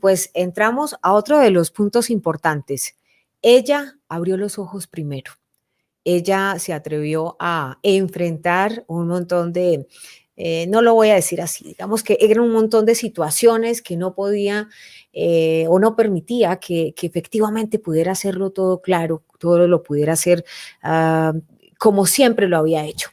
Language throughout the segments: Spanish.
pues entramos a otro de los puntos importantes. Ella abrió los ojos primero. Ella se atrevió a enfrentar un montón de, no lo voy a decir así, digamos que eran un montón de situaciones que no podía o no permitía que efectivamente pudiera hacerlo todo claro, todo lo pudiera hacer como siempre lo había hecho.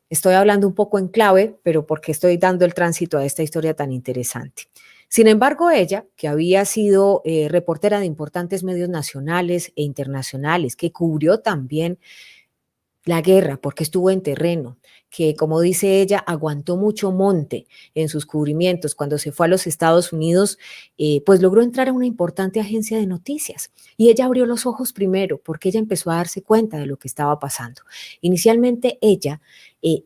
Estoy hablando un poco en clave, pero porque estoy dando el tránsito a esta historia tan interesante. Sin embargo, ella, que había sido reportera de importantes medios nacionales e internacionales, que cubrió también la guerra, porque estuvo en terreno, que como dice ella, aguantó mucho monte en sus cubrimientos. Cuando se fue a los Estados Unidos, pues logró entrar a una importante agencia de noticias. Y ella abrió los ojos primero, porque ella empezó a darse cuenta de lo que estaba pasando. Inicialmente ella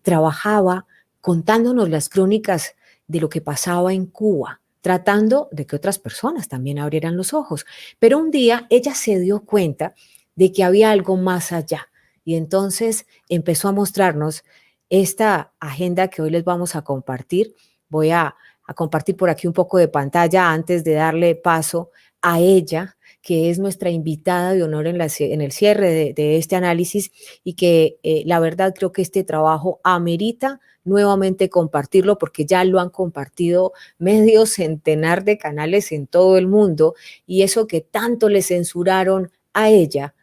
trabajaba contándonos las crónicas de lo que pasaba en Cuba, tratando de que otras personas también abrieran los ojos. Pero un día ella se dio cuenta de que había algo más allá. Y entonces empezó a mostrarnos esta agenda que hoy les vamos a compartir. Voy a compartir por aquí un poco de pantalla antes de darle paso a ella, que es nuestra invitada de honor en el cierre de este análisis y que la verdad creo que este trabajo amerita nuevamente compartirlo porque ya lo han compartido medio centenar de canales en todo el mundo y eso que tanto le censuraron a ella,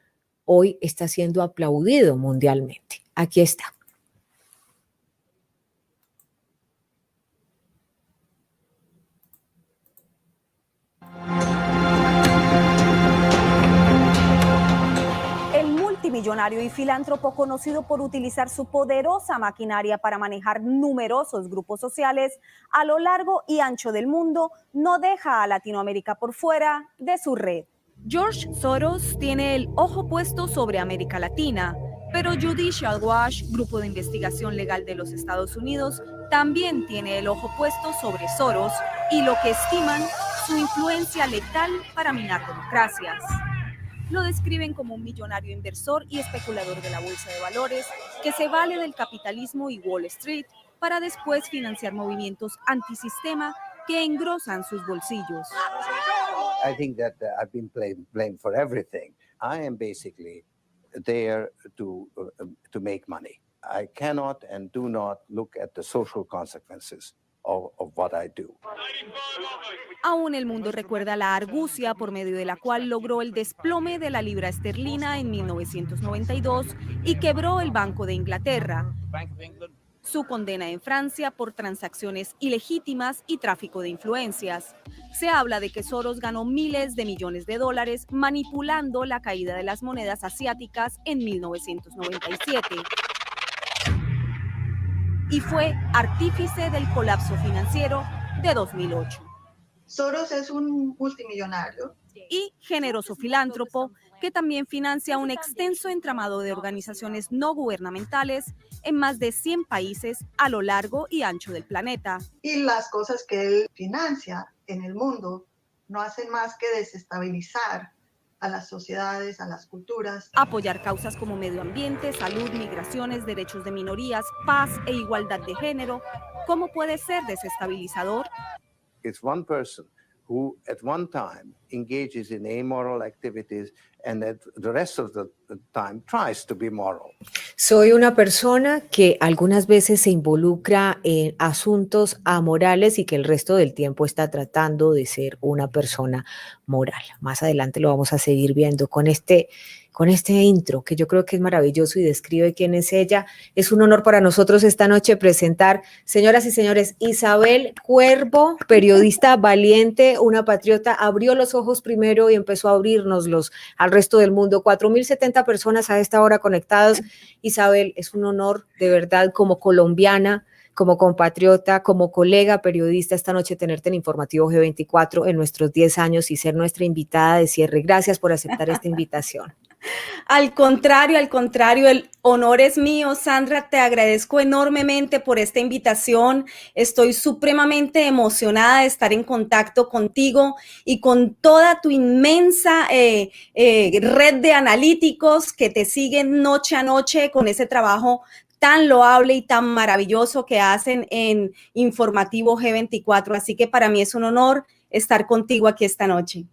hoy está siendo aplaudido mundialmente. Aquí está. El multimillonario y filántropo, conocido por utilizar su poderosa maquinaria para manejar numerosos grupos sociales a lo largo y ancho del mundo, no deja a Latinoamérica por fuera de su red. George Soros tiene el ojo puesto sobre América Latina, pero Judicial Watch, grupo de investigación legal de los Estados Unidos, también tiene el ojo puesto sobre Soros y lo que estiman su influencia letal para minar democracias. Lo describen como un millonario inversor y especulador de la bolsa de valores que se vale del capitalismo y Wall Street para después financiar movimientos antisistema que engrosan sus bolsillos. I think that I've been blamed for everything. I am basically there to make money. I cannot and do not look at the social consequences of what I do. Aún el mundo recuerda la argucia por medio de la cual logró el desplome de la libra esterlina en 1992 y quebró el Banco de Inglaterra. Su condena en Francia por transacciones ilegítimas y tráfico de influencias. Se habla de que Soros ganó miles de millones de dólares manipulando la caída de las monedas asiáticas en 1997. Y fue artífice del colapso financiero de 2008. Soros es un multimillonario y generoso filántropo que también financia un extenso entramado de organizaciones no gubernamentales en más de 100 países a lo largo y ancho del planeta. Y las cosas que él financia en el mundo no hacen más que desestabilizar a las sociedades, a las culturas. Apoyar causas como medio ambiente, salud, migraciones, derechos de minorías, paz e igualdad de género. ¿Cómo puede ser desestabilizador? It's one person who at one time engages in amoral activities and at the rest of the time tries to be moral. Soy una persona que algunas veces se involucra en asuntos amorales y que el resto del tiempo está tratando de ser una persona moral. Más adelante lo vamos a seguir viendo con este intro, que yo creo que es maravilloso y describe quién es ella. Es un honor para nosotros esta noche presentar, señoras y señores, Isabel Cuervo, periodista valiente, una patriota, abrió los ojos primero y empezó a abrirnoslos al resto del mundo. 4.070 personas a esta hora conectadas. Isabel, es un honor de verdad como colombiana, como compatriota, como colega periodista esta noche tenerte en Informativo G24 en nuestros 10 años y ser nuestra invitada de cierre. Gracias por aceptar esta invitación. Al contrario, el honor es mío, Sandra, te agradezco enormemente por esta invitación. Estoy supremamente emocionada de estar en contacto contigo y con toda tu inmensa red de analíticos que te siguen noche a noche con ese trabajo tan loable y tan maravilloso que hacen en Informativo G24. Así que para mí es un honor estar contigo aquí esta noche.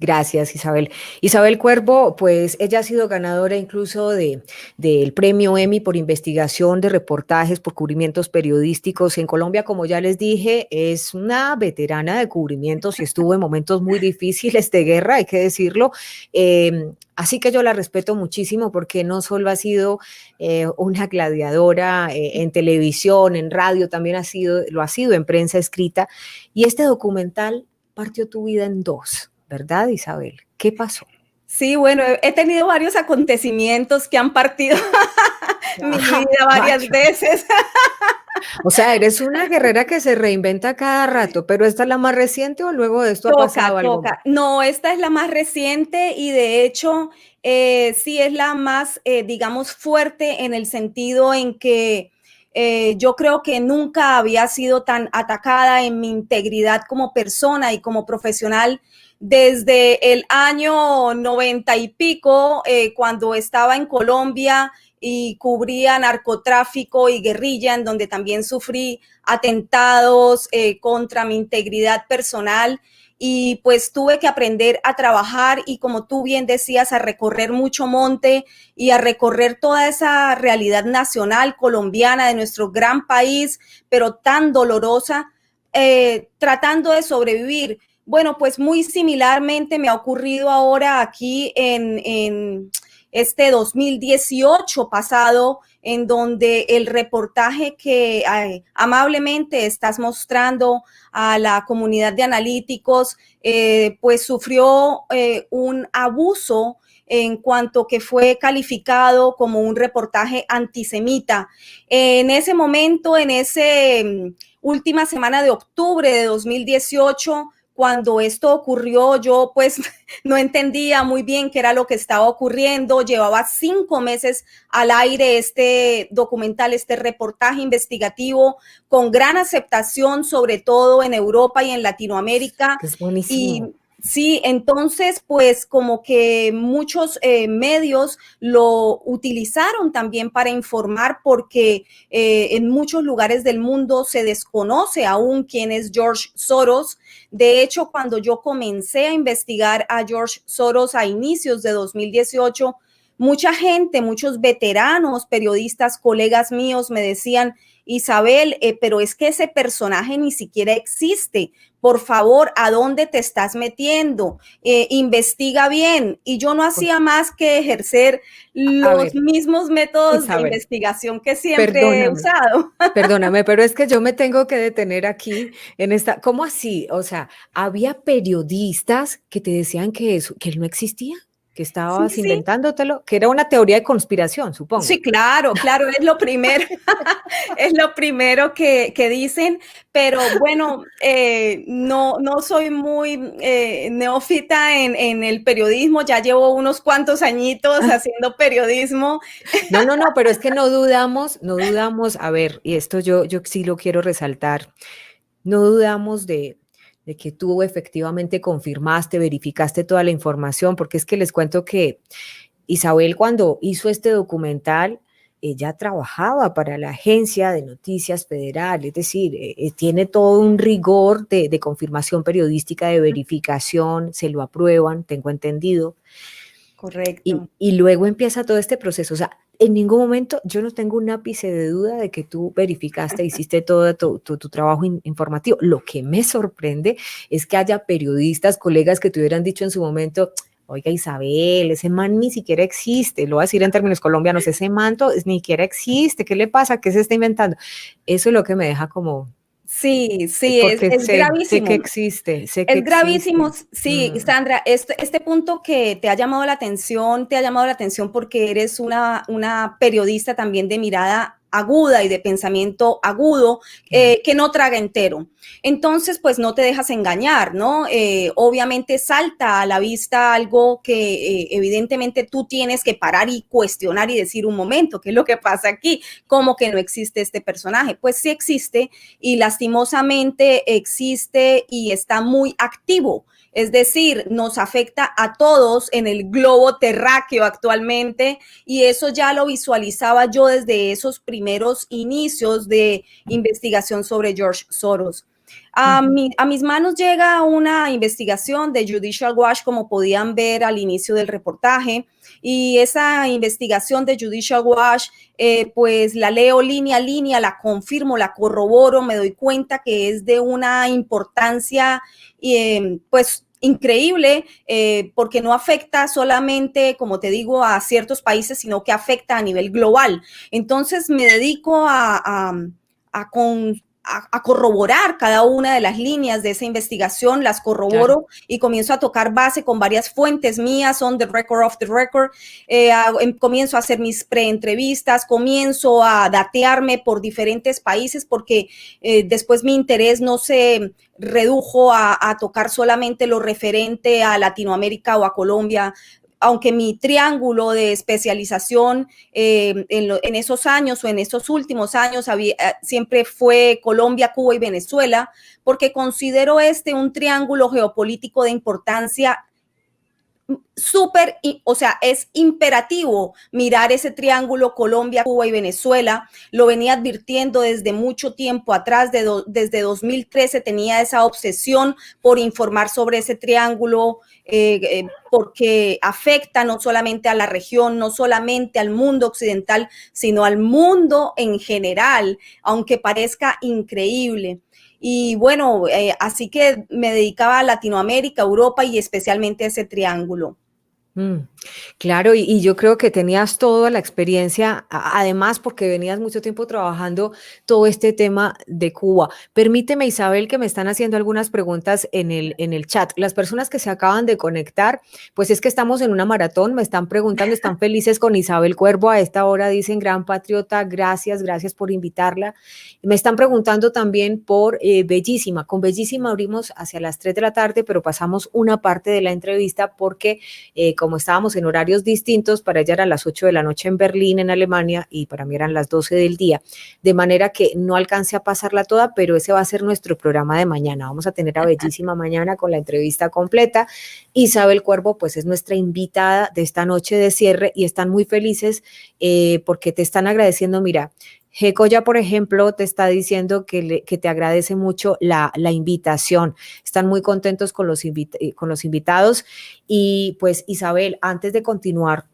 Gracias, Isabel. Isabel Cuervo, pues ella ha sido ganadora incluso del premio Emmy por investigación de reportajes, por cubrimientos periodísticos en Colombia. Como ya les dije, es una veterana de cubrimientos y estuvo en momentos muy difíciles de guerra, hay que decirlo. Así que yo la respeto muchísimo porque no solo ha sido una gladiadora en televisión, en radio, también lo ha sido en prensa escrita. Y este documental partió tu vida en dos. ¿Verdad, Isabel? ¿Qué pasó? Sí, bueno, he tenido varios acontecimientos que han partido mi vida varias veces. O sea, eres una guerrera que se reinventa cada rato, pero ¿esta es la más reciente o luego de esto ha pasado algo más? No, esta es la más reciente y de hecho sí es la más, digamos, fuerte en el sentido en que yo creo que nunca había sido tan atacada en mi integridad como persona y como profesional desde el año 90 y pico, cuando estaba en Colombia y cubría narcotráfico y guerrilla, en donde también sufrí atentados contra mi integridad personal. Y pues tuve que aprender a trabajar y, como tú bien decías, a recorrer mucho monte y a recorrer toda esa realidad nacional colombiana de nuestro gran país, pero tan dolorosa, tratando de sobrevivir. Bueno, pues muy similarmente me ha ocurrido ahora aquí en este 2018 pasado, en donde el reportaje que amablemente estás mostrando a la comunidad de analíticos, pues sufrió un abuso en cuanto que fue calificado como un reportaje antisemita. En ese momento, en esa última semana de octubre de 2018, cuando esto ocurrió, yo pues no entendía muy bien qué era lo que estaba ocurriendo. Llevaba 5 meses al aire este documental, este reportaje investigativo, con gran aceptación, sobre todo en Europa y en Latinoamérica. Es buenísimo. Y sí, entonces pues como que muchos medios lo utilizaron también para informar, porque en muchos lugares del mundo se desconoce aún quién es George Soros. De hecho, cuando yo comencé a investigar a George Soros a inicios de 2018, mucha gente, muchos veteranos, periodistas, colegas míos me decían: Isabel, pero es que ese personaje ni siquiera existe. Por favor, ¿a dónde te estás metiendo? Investiga bien. Y yo no hacía más que ejercer los mismos métodos de investigación que siempre he usado. Perdóname, pero es que yo me tengo que detener aquí en esta. ¿Cómo así? O sea, ¿había periodistas que te decían que él no existía? ¿Que estabas inventándotelo? Que era una teoría de conspiración, supongo. Sí, claro, es lo primero, es lo primero que dicen, pero bueno, no soy muy neófita en el periodismo, ya llevo unos cuantos añitos haciendo periodismo. No, pero es que no dudamos, a ver, y esto yo sí lo quiero resaltar, no dudamos de que tú efectivamente confirmaste, verificaste toda la información, porque es que les cuento que Isabel, cuando hizo este documental, ella trabajaba para la Agencia de Noticias Federal, es decir, tiene todo un rigor de confirmación periodística, de verificación, se lo aprueban, tengo entendido. Correcto. Y luego empieza todo este proceso. O sea, en ningún momento yo no tengo un ápice de duda de que tú verificaste, hiciste todo tu trabajo informativo. Lo que me sorprende es que haya periodistas, colegas que te hubieran dicho en su momento: oiga, Isabel, ese man ni siquiera existe. Lo voy a decir en términos colombianos: ese manto ni siquiera existe. ¿Qué le pasa? ¿Qué se está inventando? Eso es lo que me deja como... Sí, es gravísimo. Sé que existe. Es gravísimo, sí, Sandra, este punto que te ha llamado la atención, porque eres una periodista también de mirada aguda y de pensamiento agudo, que no traga entero. Entonces, pues no te dejas engañar, ¿no? Obviamente salta a la vista algo que evidentemente tú tienes que parar y cuestionar y decir: un momento, ¿qué es lo que pasa aquí? ¿Cómo que no existe este personaje? Pues sí existe, y lastimosamente existe y está muy activo. Es decir, nos afecta a todos en el globo terráqueo actualmente, y eso ya lo visualizaba yo desde esos primeros inicios de investigación sobre George Soros. A mis manos llega una investigación de Judicial Watch, como podían ver al inicio del reportaje, y esa investigación de Judicial Watch, pues la leo línea a línea, la confirmo, la corroboro, me doy cuenta que es de una importancia, pues increíble, porque no afecta solamente, como te digo, a ciertos países, sino que afecta a nivel global. Entonces me dedico a corroborar cada una de las líneas de esa investigación, las corroboro, claro, y comienzo a tocar base con varias fuentes mías, on the record, off the record, comienzo a hacer mis preentrevistas, comienzo a datearme por diferentes países, porque después mi interés no se redujo a tocar solamente lo referente a Latinoamérica o a Colombia, aunque mi triángulo de especialización en esos años o en esos últimos años siempre fue Colombia, Cuba y Venezuela, porque considero un triángulo geopolítico de importancia súper, o sea, es imperativo mirar ese triángulo Colombia, Cuba y Venezuela. Lo venía advirtiendo desde mucho tiempo atrás, desde 2013 tenía esa obsesión por informar sobre ese triángulo, porque afecta no solamente a la región, no solamente al mundo occidental, sino al mundo en general, aunque parezca increíble. Y bueno, así que me dedicaba a Latinoamérica, Europa y especialmente a ese triángulo. Claro, y yo creo que tenías toda la experiencia, además porque venías mucho tiempo trabajando todo este tema de Cuba. Permíteme, Isabel, que me están haciendo algunas preguntas en el chat. Las personas que se acaban de conectar, pues es que estamos en una maratón, me están preguntando, están felices con Isabel Cuervo a esta hora, dicen gran patriota, gracias por invitarla. Me están preguntando también por Bellísima. Con Bellísima abrimos hacia las 3 de la tarde, pero pasamos una parte de la entrevista porque como estábamos en horarios distintos, para ella eran las 8 de la noche en Berlín, en Alemania, y para mí eran las 12 del día, de manera que no alcancé a pasarla toda, pero ese va a ser nuestro programa de mañana. Vamos a tener a Bellísima mañana con la entrevista completa. Isabel Cuervo, pues es nuestra invitada de esta noche de cierre y están muy felices porque te están agradeciendo, mira, Gecoya, por ejemplo, te está diciendo que te agradece mucho la invitación. Están muy contentos con los invitados. Y pues, Isabel, antes de continuar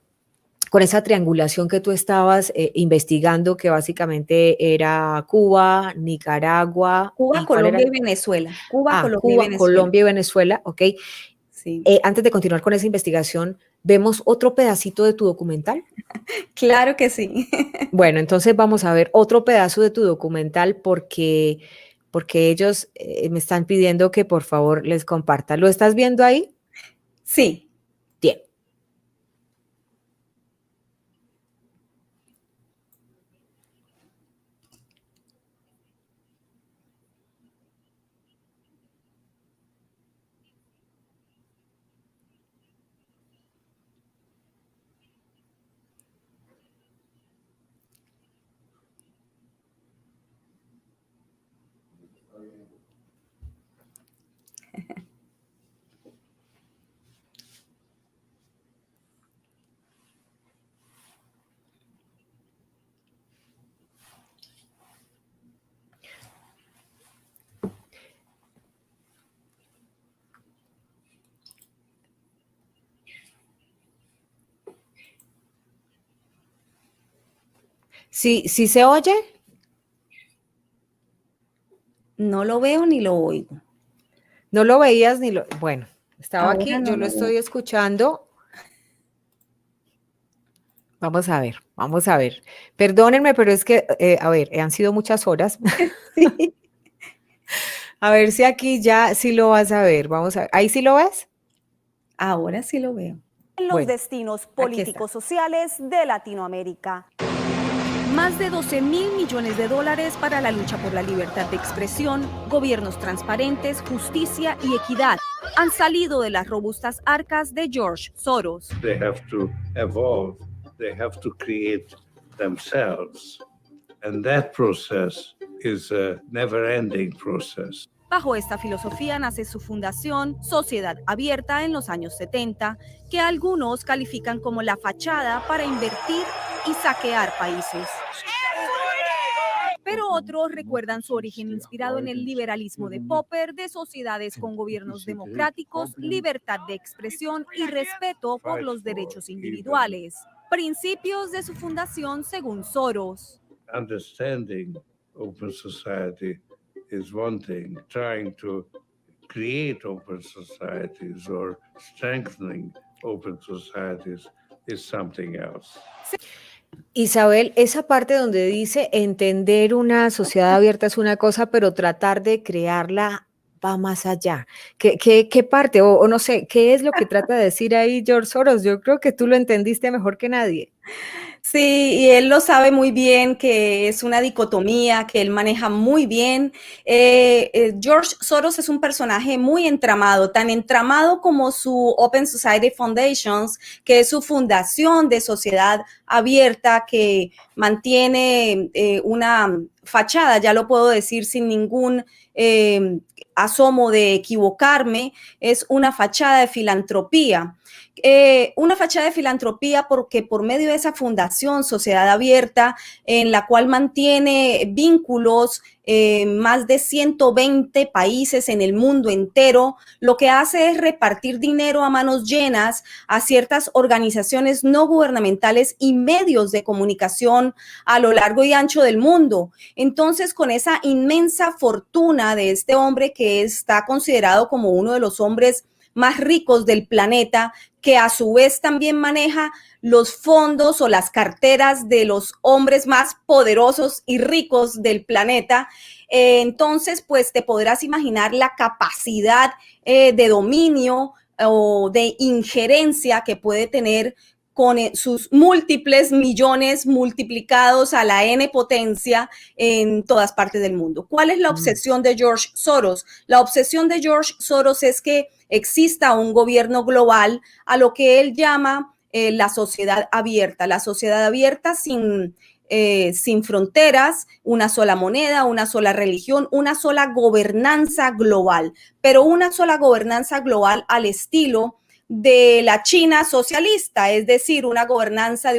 con esa triangulación que tú estabas investigando, que básicamente era Cuba, Nicaragua. Cuba, Colombia y Venezuela. Cuba, Colombia y Venezuela, ok. Sí. Antes de continuar con esa investigación, ¿vemos otro pedacito de tu documental? Claro que sí. Bueno, entonces vamos a ver otro pedazo de tu documental porque ellos me están pidiendo que por favor les comparta. ¿Lo estás viendo ahí? Sí. Bien. ¿Sí se oye? No lo veo ni lo oigo. No lo veías ni lo... Bueno, estaba Ahora aquí, no yo lo estoy escuchando. Vamos a ver. Perdónenme, pero es que, a ver, han sido muchas horas. Sí. A ver si aquí ya sí lo vas a ver. Vamos a ver. ¿Ahí sí lo ves? Ahora sí lo veo. En los destinos políticos sociales de Latinoamérica. Más de 12.000 millones de dólares para la lucha por la libertad de expresión, gobiernos transparentes, justicia y equidad han salido de las robustas arcas de George Soros. They have to evolve, they have to create themselves. And that process is a never-ending process. Bajo esta filosofía nace su fundación, Sociedad Abierta, en los años 70, que algunos califican como la fachada para invertir y saquear países. pero otros recuerdan su origen inspirado en el liberalismo de Popper, de sociedades con gobiernos democráticos, libertad de expresión y respeto por los derechos individuales. Principios de su fundación según Soros. Understanding open society is one thing. Trying to create open societies or strengthening open societies is something else. Isabel, esa parte donde dice entender una sociedad abierta es una cosa, pero tratar de crearla va más allá. ¿Qué parte? O no sé, ¿qué es lo que trata de decir ahí George Soros? Yo creo que tú lo entendiste mejor que nadie. Sí, y él lo sabe muy bien, que es una dicotomía que él maneja muy bien. George Soros es un personaje muy entramado, tan entramado como su Open Society Foundations, que es su fundación de sociedad abierta que mantiene una fachada, ya lo puedo decir sin ningún asomo de equivocarme, es una fachada de filantropía. Una fachada de filantropía porque por medio de esa fundación Sociedad Abierta, en la cual mantiene vínculos más de 120 países en el mundo entero, lo que hace es repartir dinero a manos llenas a ciertas organizaciones no gubernamentales y medios de comunicación a lo largo y ancho del mundo. Entonces, con esa inmensa fortuna de este hombre que está considerado como uno de los hombres más ricos del planeta, que a su vez también maneja los fondos o las carteras de los hombres más poderosos y ricos del planeta, entonces pues te podrás imaginar la capacidad de dominio o de injerencia que puede tener con sus múltiples millones multiplicados a la n potencia en todas partes del mundo. ¿Cuál es la obsesión de George Soros? La obsesión de George Soros es que exista un gobierno global a lo que él llama la sociedad abierta sin fronteras, una sola moneda, una sola religión, una sola gobernanza global, pero una sola gobernanza global al estilo de la China socialista, es decir, una gobernanza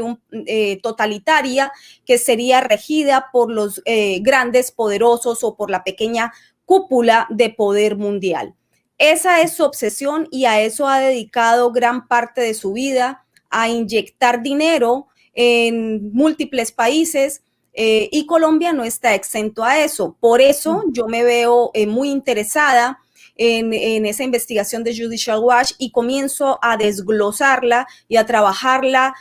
totalitaria que sería regida por los grandes poderosos o por la pequeña cúpula de poder mundial. Esa es su obsesión y a eso ha dedicado gran parte de su vida, a inyectar dinero en múltiples países y Colombia no está exento a eso. Por eso yo me veo muy interesada en esa investigación de Judicial Watch y comienzo a desglosarla y a trabajarla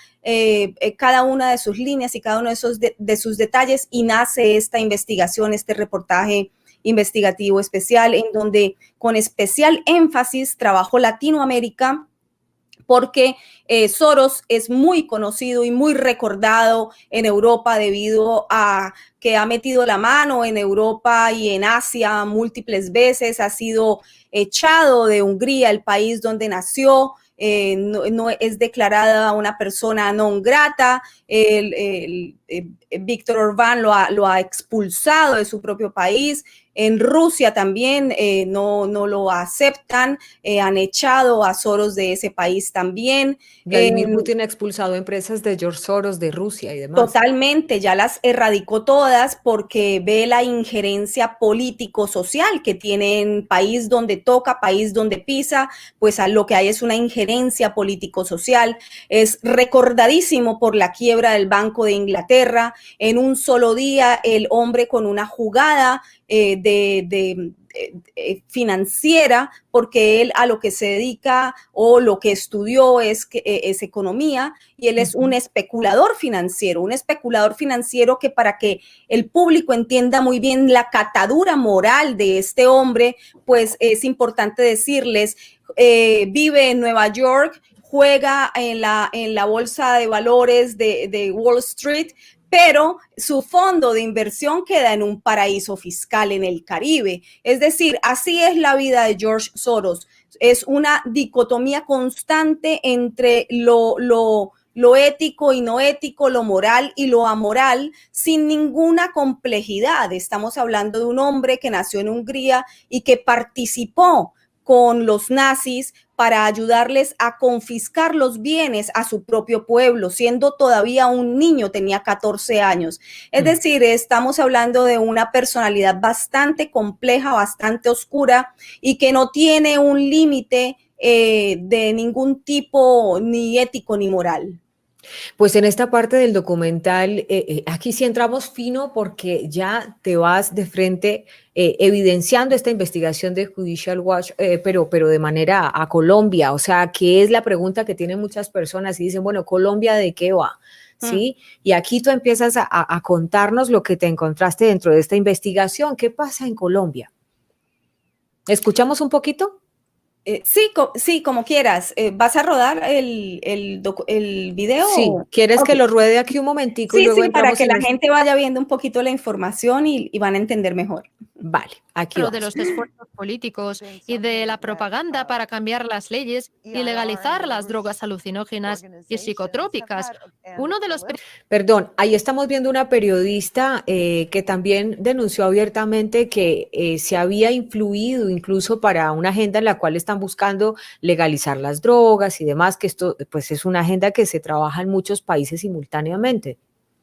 cada una de sus líneas y cada uno de sus detalles y nace esta investigación, este reportaje investigativo especial en donde con especial énfasis trabajo Latinoamérica porque Soros es muy conocido y muy recordado en Europa debido a que ha metido la mano en Europa y en Asia múltiples veces, ha sido echado de Hungría, el país donde nació, no es declarada una persona non grata, Víctor Orbán lo ha expulsado de su propio país. En Rusia también no lo aceptan, han echado a Soros de ese país también. Vladimir Putin ha expulsado empresas de George Soros de Rusia y demás. Totalmente, ya las erradicó todas porque ve la injerencia político-social que tiene en país donde toca, país donde pisa, pues a lo que hay es una injerencia político-social. Es recordadísimo por la quiebra del Banco de Inglaterra. En un solo día, el hombre con una jugada financiera, porque él a lo que se dedica o lo que estudió es economía y él es un especulador financiero que para que el público entienda muy bien la catadura moral de este hombre, pues es importante decirles, vive en Nueva York, juega en la bolsa de valores de Wall Street, pero su fondo de inversión queda en un paraíso fiscal en el Caribe. Es decir, así es la vida de George Soros. Es una dicotomía constante entre lo ético y no ético, lo moral y lo amoral, sin ninguna complejidad. Estamos hablando de un hombre que nació en Hungría y que participó con los nazis para ayudarles a confiscar los bienes a su propio pueblo, siendo todavía un niño, tenía 14 años. Es decir, estamos hablando de una personalidad bastante compleja, bastante oscura y que no tiene un límite de ningún tipo, ni ético ni moral. Pues en esta parte del documental, aquí sí entramos fino porque ya te vas de frente evidenciando esta investigación de Judicial Watch, pero de manera a Colombia, o sea, que es la pregunta que tienen muchas personas y dicen, bueno, ¿Colombia de qué va? ¿Sí? Y aquí tú empiezas a contarnos lo que te encontraste dentro de esta investigación. ¿Qué pasa en Colombia? ¿Escuchamos un poquito? Sí, como quieras. ¿Vas a rodar el video? Sí, ¿quieres que Okay. lo ruede aquí un momentico y Sí, luego sí, para entramos que en la gente vaya viendo un poquito la información y van a entender mejor. Vale, aquí De vamos. los esfuerzos políticos y de la propaganda para cambiar las leyes y legalizar las drogas alucinógenas y psicotrópicas. Uno de los Perdón, ahí estamos viendo una periodista que también denunció abiertamente que se había influido incluso para una agenda en la cual están buscando legalizar las drogas y demás, que esto pues es una agenda que se trabaja en muchos países simultáneamente.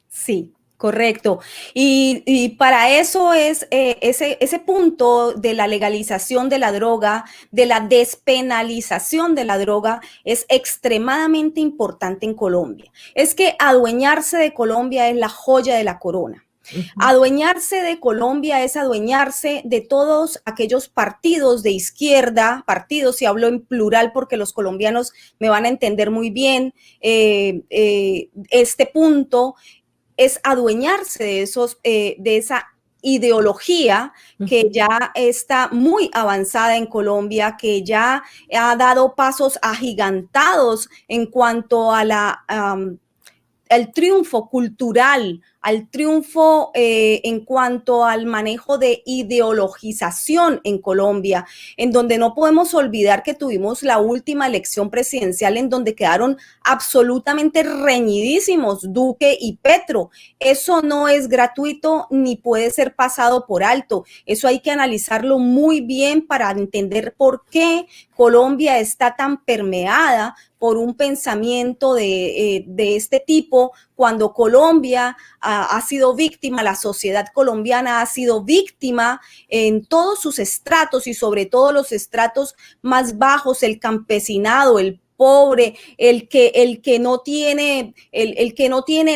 Sí, correcto. Y para eso es ese punto de la legalización de la droga, de la despenalización de la droga, es extremadamente importante en Colombia. Es que adueñarse de Colombia es la joya de la corona. Adueñarse de Colombia es adueñarse de todos aquellos partidos de izquierda, partidos, y hablo en plural porque los colombianos me van a entender muy bien este punto, es adueñarse de de esa ideología que ya está muy avanzada en Colombia, que ya ha dado pasos agigantados en cuanto a al triunfo cultural, al triunfo en cuanto al manejo de ideologización en Colombia, en donde no podemos olvidar que tuvimos la última elección presidencial en donde quedaron absolutamente reñidísimos Duque y Petro. Eso no es gratuito ni puede ser pasado por alto. Eso hay que analizarlo muy bien para entender por qué Colombia está tan permeada por un pensamiento de este tipo, cuando Colombia ha sido víctima, la sociedad colombiana ha sido víctima en todos sus estratos y sobre todo los estratos más bajos, el campesinado, el pobre, el que no tiene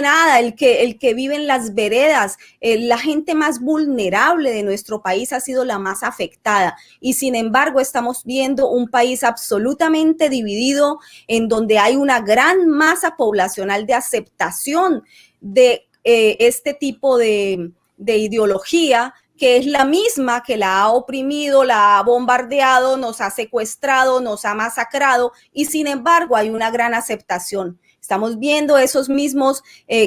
nada, el que vive en las veredas, la gente más vulnerable de nuestro país ha sido la más afectada. Y sin embargo, estamos viendo un país absolutamente dividido, en donde hay una gran masa poblacional de aceptación de este tipo de ideología, que es la misma que la ha oprimido, la ha bombardeado, nos ha secuestrado, nos ha masacrado, y sin embargo hay una gran aceptación. Estamos viendo esos mismos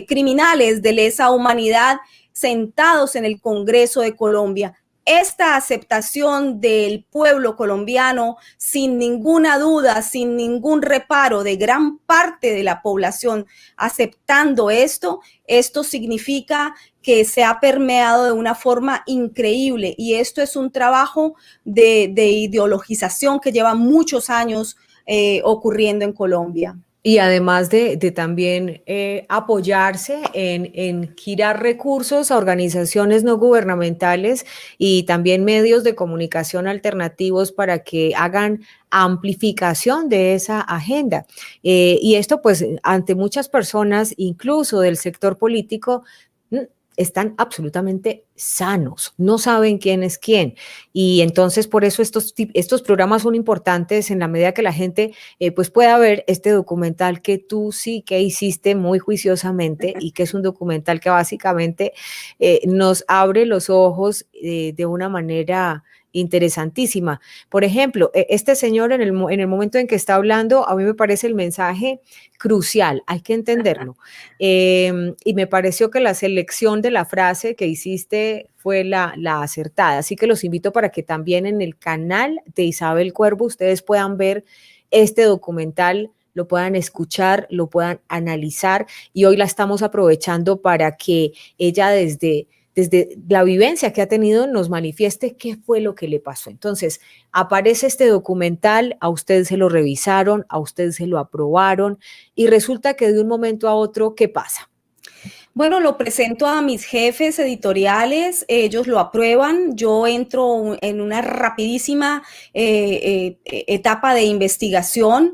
criminales de lesa humanidad sentados en el Congreso de Colombia. Esta aceptación del pueblo colombiano, sin ninguna duda, sin ningún reparo de gran parte de la población aceptando esto significa que se ha permeado de una forma increíble, y esto es un trabajo de ideologización que lleva muchos años ocurriendo en Colombia. Y además de también apoyarse en girar recursos a organizaciones no gubernamentales y también medios de comunicación alternativos para que hagan amplificación de esa agenda. Y esto pues ante muchas personas, incluso del sector político, están absolutamente sanos, no saben quién es quién. Y entonces por eso estos programas son importantes en la medida que la gente pues pueda ver este documental que tú sí que hiciste muy juiciosamente y que es un documental que básicamente nos abre los ojos de una manera interesantísima. Por ejemplo, este señor en el momento en que está hablando, a mí me parece el mensaje crucial, hay que entenderlo. Y me pareció que la selección de la frase que hiciste fue la acertada. Así que los invito para que también en el canal de Isabel Cuervo ustedes puedan ver este documental, lo puedan escuchar, lo puedan analizar, y hoy la estamos aprovechando para que ella desde desde la vivencia que ha tenido, nos manifieste qué fue lo que le pasó. Entonces, aparece este documental, a usted se lo revisaron, a usted se lo aprobaron y resulta que de un momento a otro, ¿qué pasa? Bueno, lo presento a mis jefes editoriales, ellos lo aprueban, yo entro en una rapidísima etapa de investigación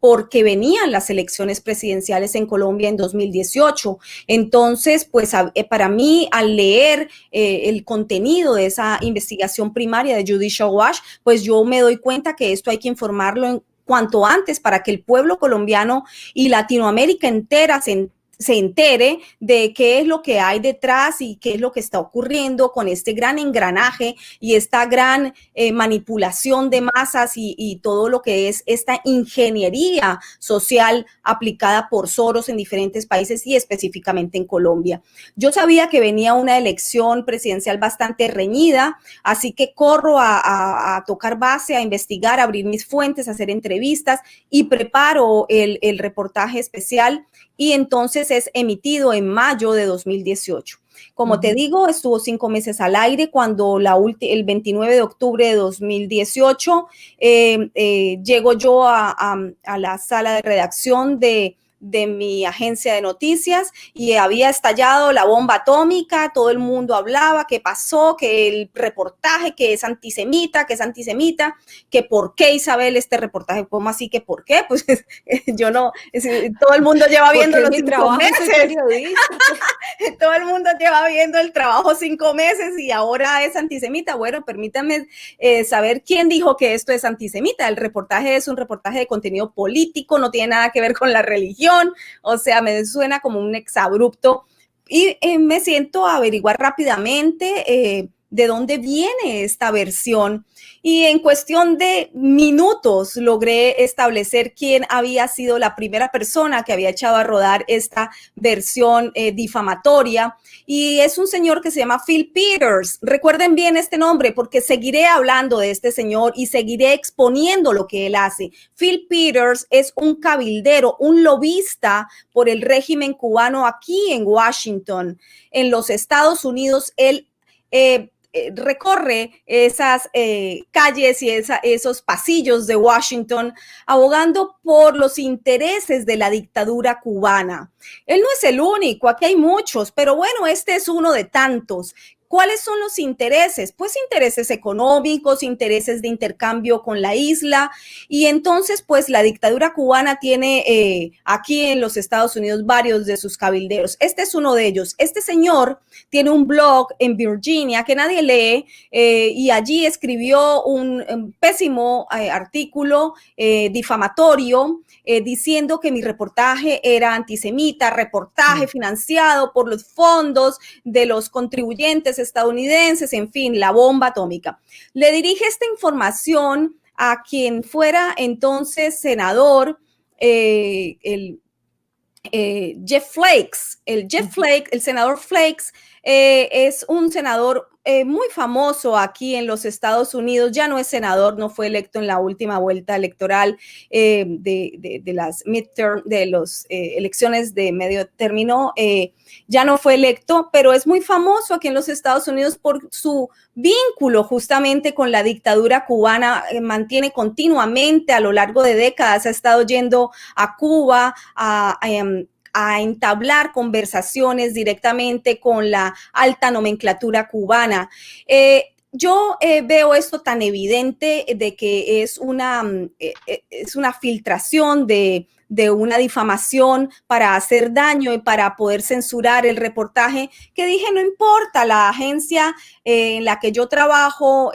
porque venían las elecciones presidenciales en Colombia en 2018. Entonces, pues para mí, al leer el contenido de esa investigación primaria de Judicial Watch, pues yo me doy cuenta que esto hay que informarlo en cuanto antes para que el pueblo colombiano y Latinoamérica entera se entere de qué es lo que hay detrás y qué es lo que está ocurriendo con este gran engranaje y esta gran manipulación de masas y todo lo que es esta ingeniería social aplicada por Soros en diferentes países y específicamente en Colombia. Yo sabía que venía una elección presidencial bastante reñida, así que corro a tocar base, a investigar, a abrir mis fuentes, a hacer entrevistas y preparo el reportaje especial y entonces es emitido en mayo de 2018. Como te digo, estuvo 5 meses al aire cuando el 29 de octubre de 2018 llego yo a la sala de redacción de mi agencia de noticias y había estallado la bomba atómica, todo el mundo hablaba, qué pasó, que el reportaje, que es antisemita, que por qué Isabel este reportaje, ¿cómo así que por qué? Pues yo no, todo el mundo lleva viendo los 5 meses. Todo el mundo lleva viendo el trabajo 5 meses y ahora es antisemita. Bueno, permítanme saber quién dijo que esto es antisemita. El reportaje es un reportaje de contenido político, no tiene nada que ver con la religión. O sea, me suena como un exabrupto y me siento a averiguar rápidamente de dónde viene esta versión y en cuestión de minutos logré establecer quién había sido la primera persona que había echado a rodar esta versión difamatoria y es un señor que se llama Phil Peters. Recuerden bien este nombre porque seguiré hablando de este señor y seguiré exponiendo lo que él hace. Phil Peters es un cabildero, un lobista por el régimen cubano aquí en Washington, en los Estados Unidos. Él recorre esas calles y esos pasillos de Washington abogando por los intereses de la dictadura cubana. Él no es el único, aquí hay muchos, pero bueno, este es uno de tantos. ¿Cuáles son los intereses? Pues intereses económicos, intereses de intercambio con la isla y entonces pues la dictadura cubana tiene aquí en los Estados Unidos varios de sus cabilderos. Este es uno de ellos. Este señor tiene un blog en Virginia que nadie lee y allí escribió un pésimo artículo difamatorio diciendo que mi reportaje era antisemita, reportaje financiado por los fondos de los contribuyentes estadounidenses, en fin, la bomba atómica. Le dirige esta información a quien fuera entonces senador, Jeff Flakes. El senador Flakes es un senador muy famoso aquí en los Estados Unidos. Ya no es senador, no fue electo en la última vuelta electoral de las midterm, de las elecciones de medio término. Ya no fue electo, pero es muy famoso aquí en los Estados Unidos por su vínculo justamente con la dictadura cubana. Mantiene continuamente a lo largo de décadas, ha estado yendo a Cuba a entablar conversaciones directamente con la alta nomenclatura cubana. Yo veo esto tan evidente de que es una filtración de una difamación para hacer daño y para poder censurar el reportaje, que dije, no importa, la agencia en la que yo trabajo,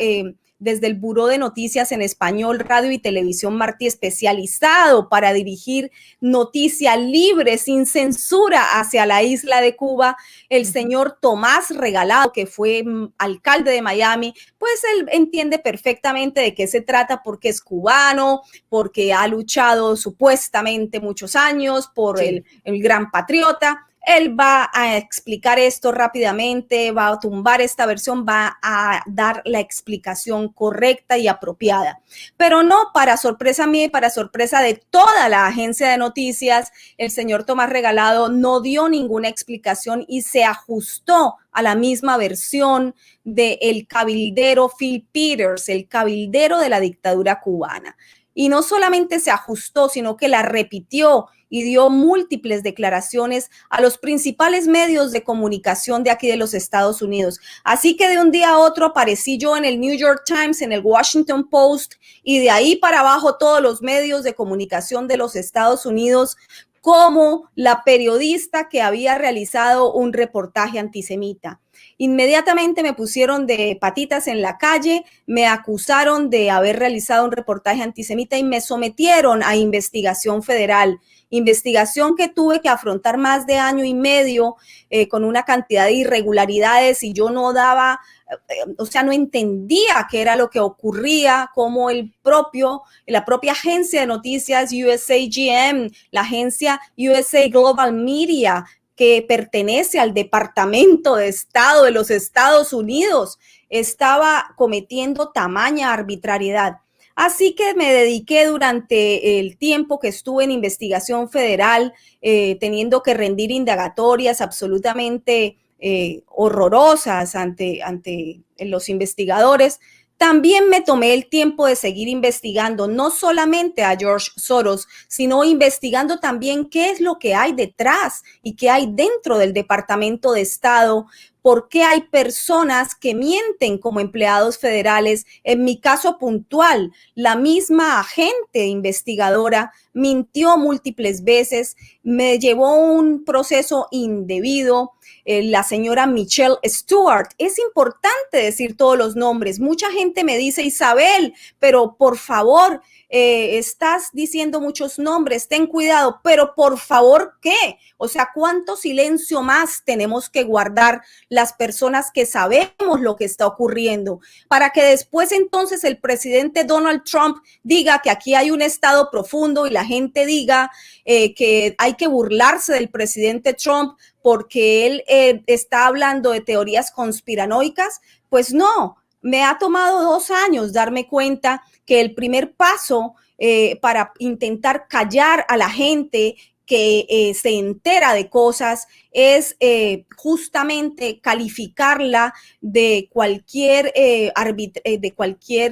desde el Buró de Noticias en Español, Radio y Televisión Martí, especializado para dirigir noticia libre, sin censura hacia la isla de Cuba, el señor Tomás Regalado, que fue alcalde de Miami, pues él entiende perfectamente de qué se trata, porque es cubano, porque ha luchado supuestamente muchos años por el gran patriota. él va a explicar esto rápidamente, va a tumbar esta versión, va a dar la explicación correcta y apropiada. Pero no, para sorpresa mía y para sorpresa de toda la agencia de noticias, el señor Tomás Regalado no dio ninguna explicación y se ajustó a la misma versión del cabildero Phil Peters, el cabildero de la dictadura cubana. Y no solamente se ajustó, sino que la repitió y dio múltiples declaraciones a los principales medios de comunicación de aquí de los Estados Unidos. Así que de un día a otro aparecí yo en el New York Times, en el Washington Post, y de ahí para abajo todos los medios de comunicación de los Estados Unidos como la periodista que había realizado un reportaje antisemita. Inmediatamente me pusieron de patitas en la calle, me acusaron de haber realizado un reportaje antisemita y me sometieron a investigación federal. Investigación que tuve que afrontar más de año y medio con una cantidad de irregularidades y yo no daba, no entendía qué era lo que ocurría, como la propia agencia de noticias USAGM, la agencia USA Global Media, que pertenece al Departamento de Estado de los Estados Unidos, estaba cometiendo tamaña arbitrariedad. Así que me dediqué durante el tiempo que estuve en investigación federal, teniendo que rendir indagatorias absolutamente horrorosas ante los investigadores. También me tomé el tiempo de seguir investigando, no solamente a George Soros, sino investigando también qué es lo que hay detrás y qué hay dentro del Departamento de Estado, por qué hay personas que mienten como empleados federales. En mi caso puntual, la misma agente investigadora mintió múltiples veces, me llevó un proceso indebido. La señora Michelle Stewart. Es importante decir todos los nombres. Mucha gente me dice, Isabel, pero por favor, estás diciendo muchos nombres, ten cuidado, pero por favor, ¿qué? O sea, ¿cuánto silencio más tenemos que guardar las personas que sabemos lo que está ocurriendo? Para que después entonces el presidente Donald Trump diga que aquí hay un estado profundo y la gente diga que hay que burlarse del presidente Trump porque él está hablando de teorías conspiranoicas. Pues no, me ha tomado 2 años darme cuenta que el primer paso para intentar callar a la gente que se entera de cosas es justamente calificarla de cualquier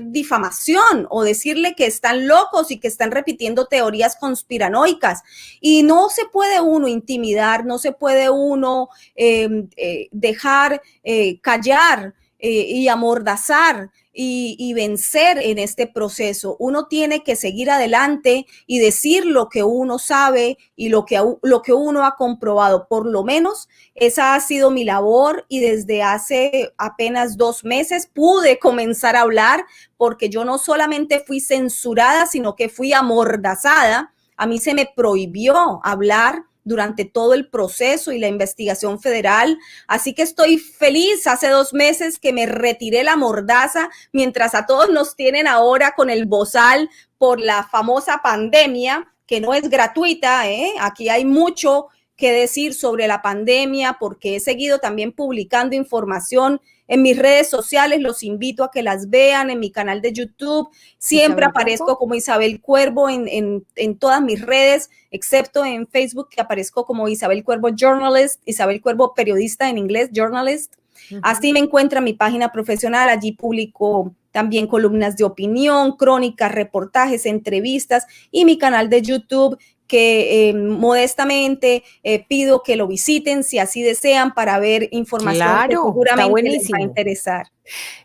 difamación o decirle que están locos y que están repitiendo teorías conspiranoicas. Y no se puede uno intimidar, no se puede uno dejar callar y amordazar y vencer en este proceso. Uno tiene que seguir adelante y decir lo que uno sabe y lo que uno ha comprobado. Por lo menos esa ha sido mi labor y desde hace apenas 2 meses pude comenzar a hablar porque yo no solamente fui censurada, sino que fui amordazada. A mí se me prohibió hablar durante todo el proceso y la investigación federal. Así que estoy feliz. Hace 2 meses que me retiré la mordaza, mientras a todos nos tienen ahora con el bozal por la famosa pandemia, que no es gratuita, ¿eh? Aquí hay mucho que decir sobre la pandemia, porque he seguido también publicando información en mis redes sociales. Los invito a que las vean en mi canal de YouTube. Siempre aparezco como Isabel Cuervo en todas mis redes, excepto en Facebook, que aparezco como Isabel Cuervo Journalist, Isabel Cuervo periodista en inglés, journalist. Así me encuentra mi página profesional. Allí publico también columnas de opinión, crónicas, reportajes, entrevistas y mi canal de YouTube, que modestamente pido que lo visiten si así desean para ver información que seguramente les va a interesar.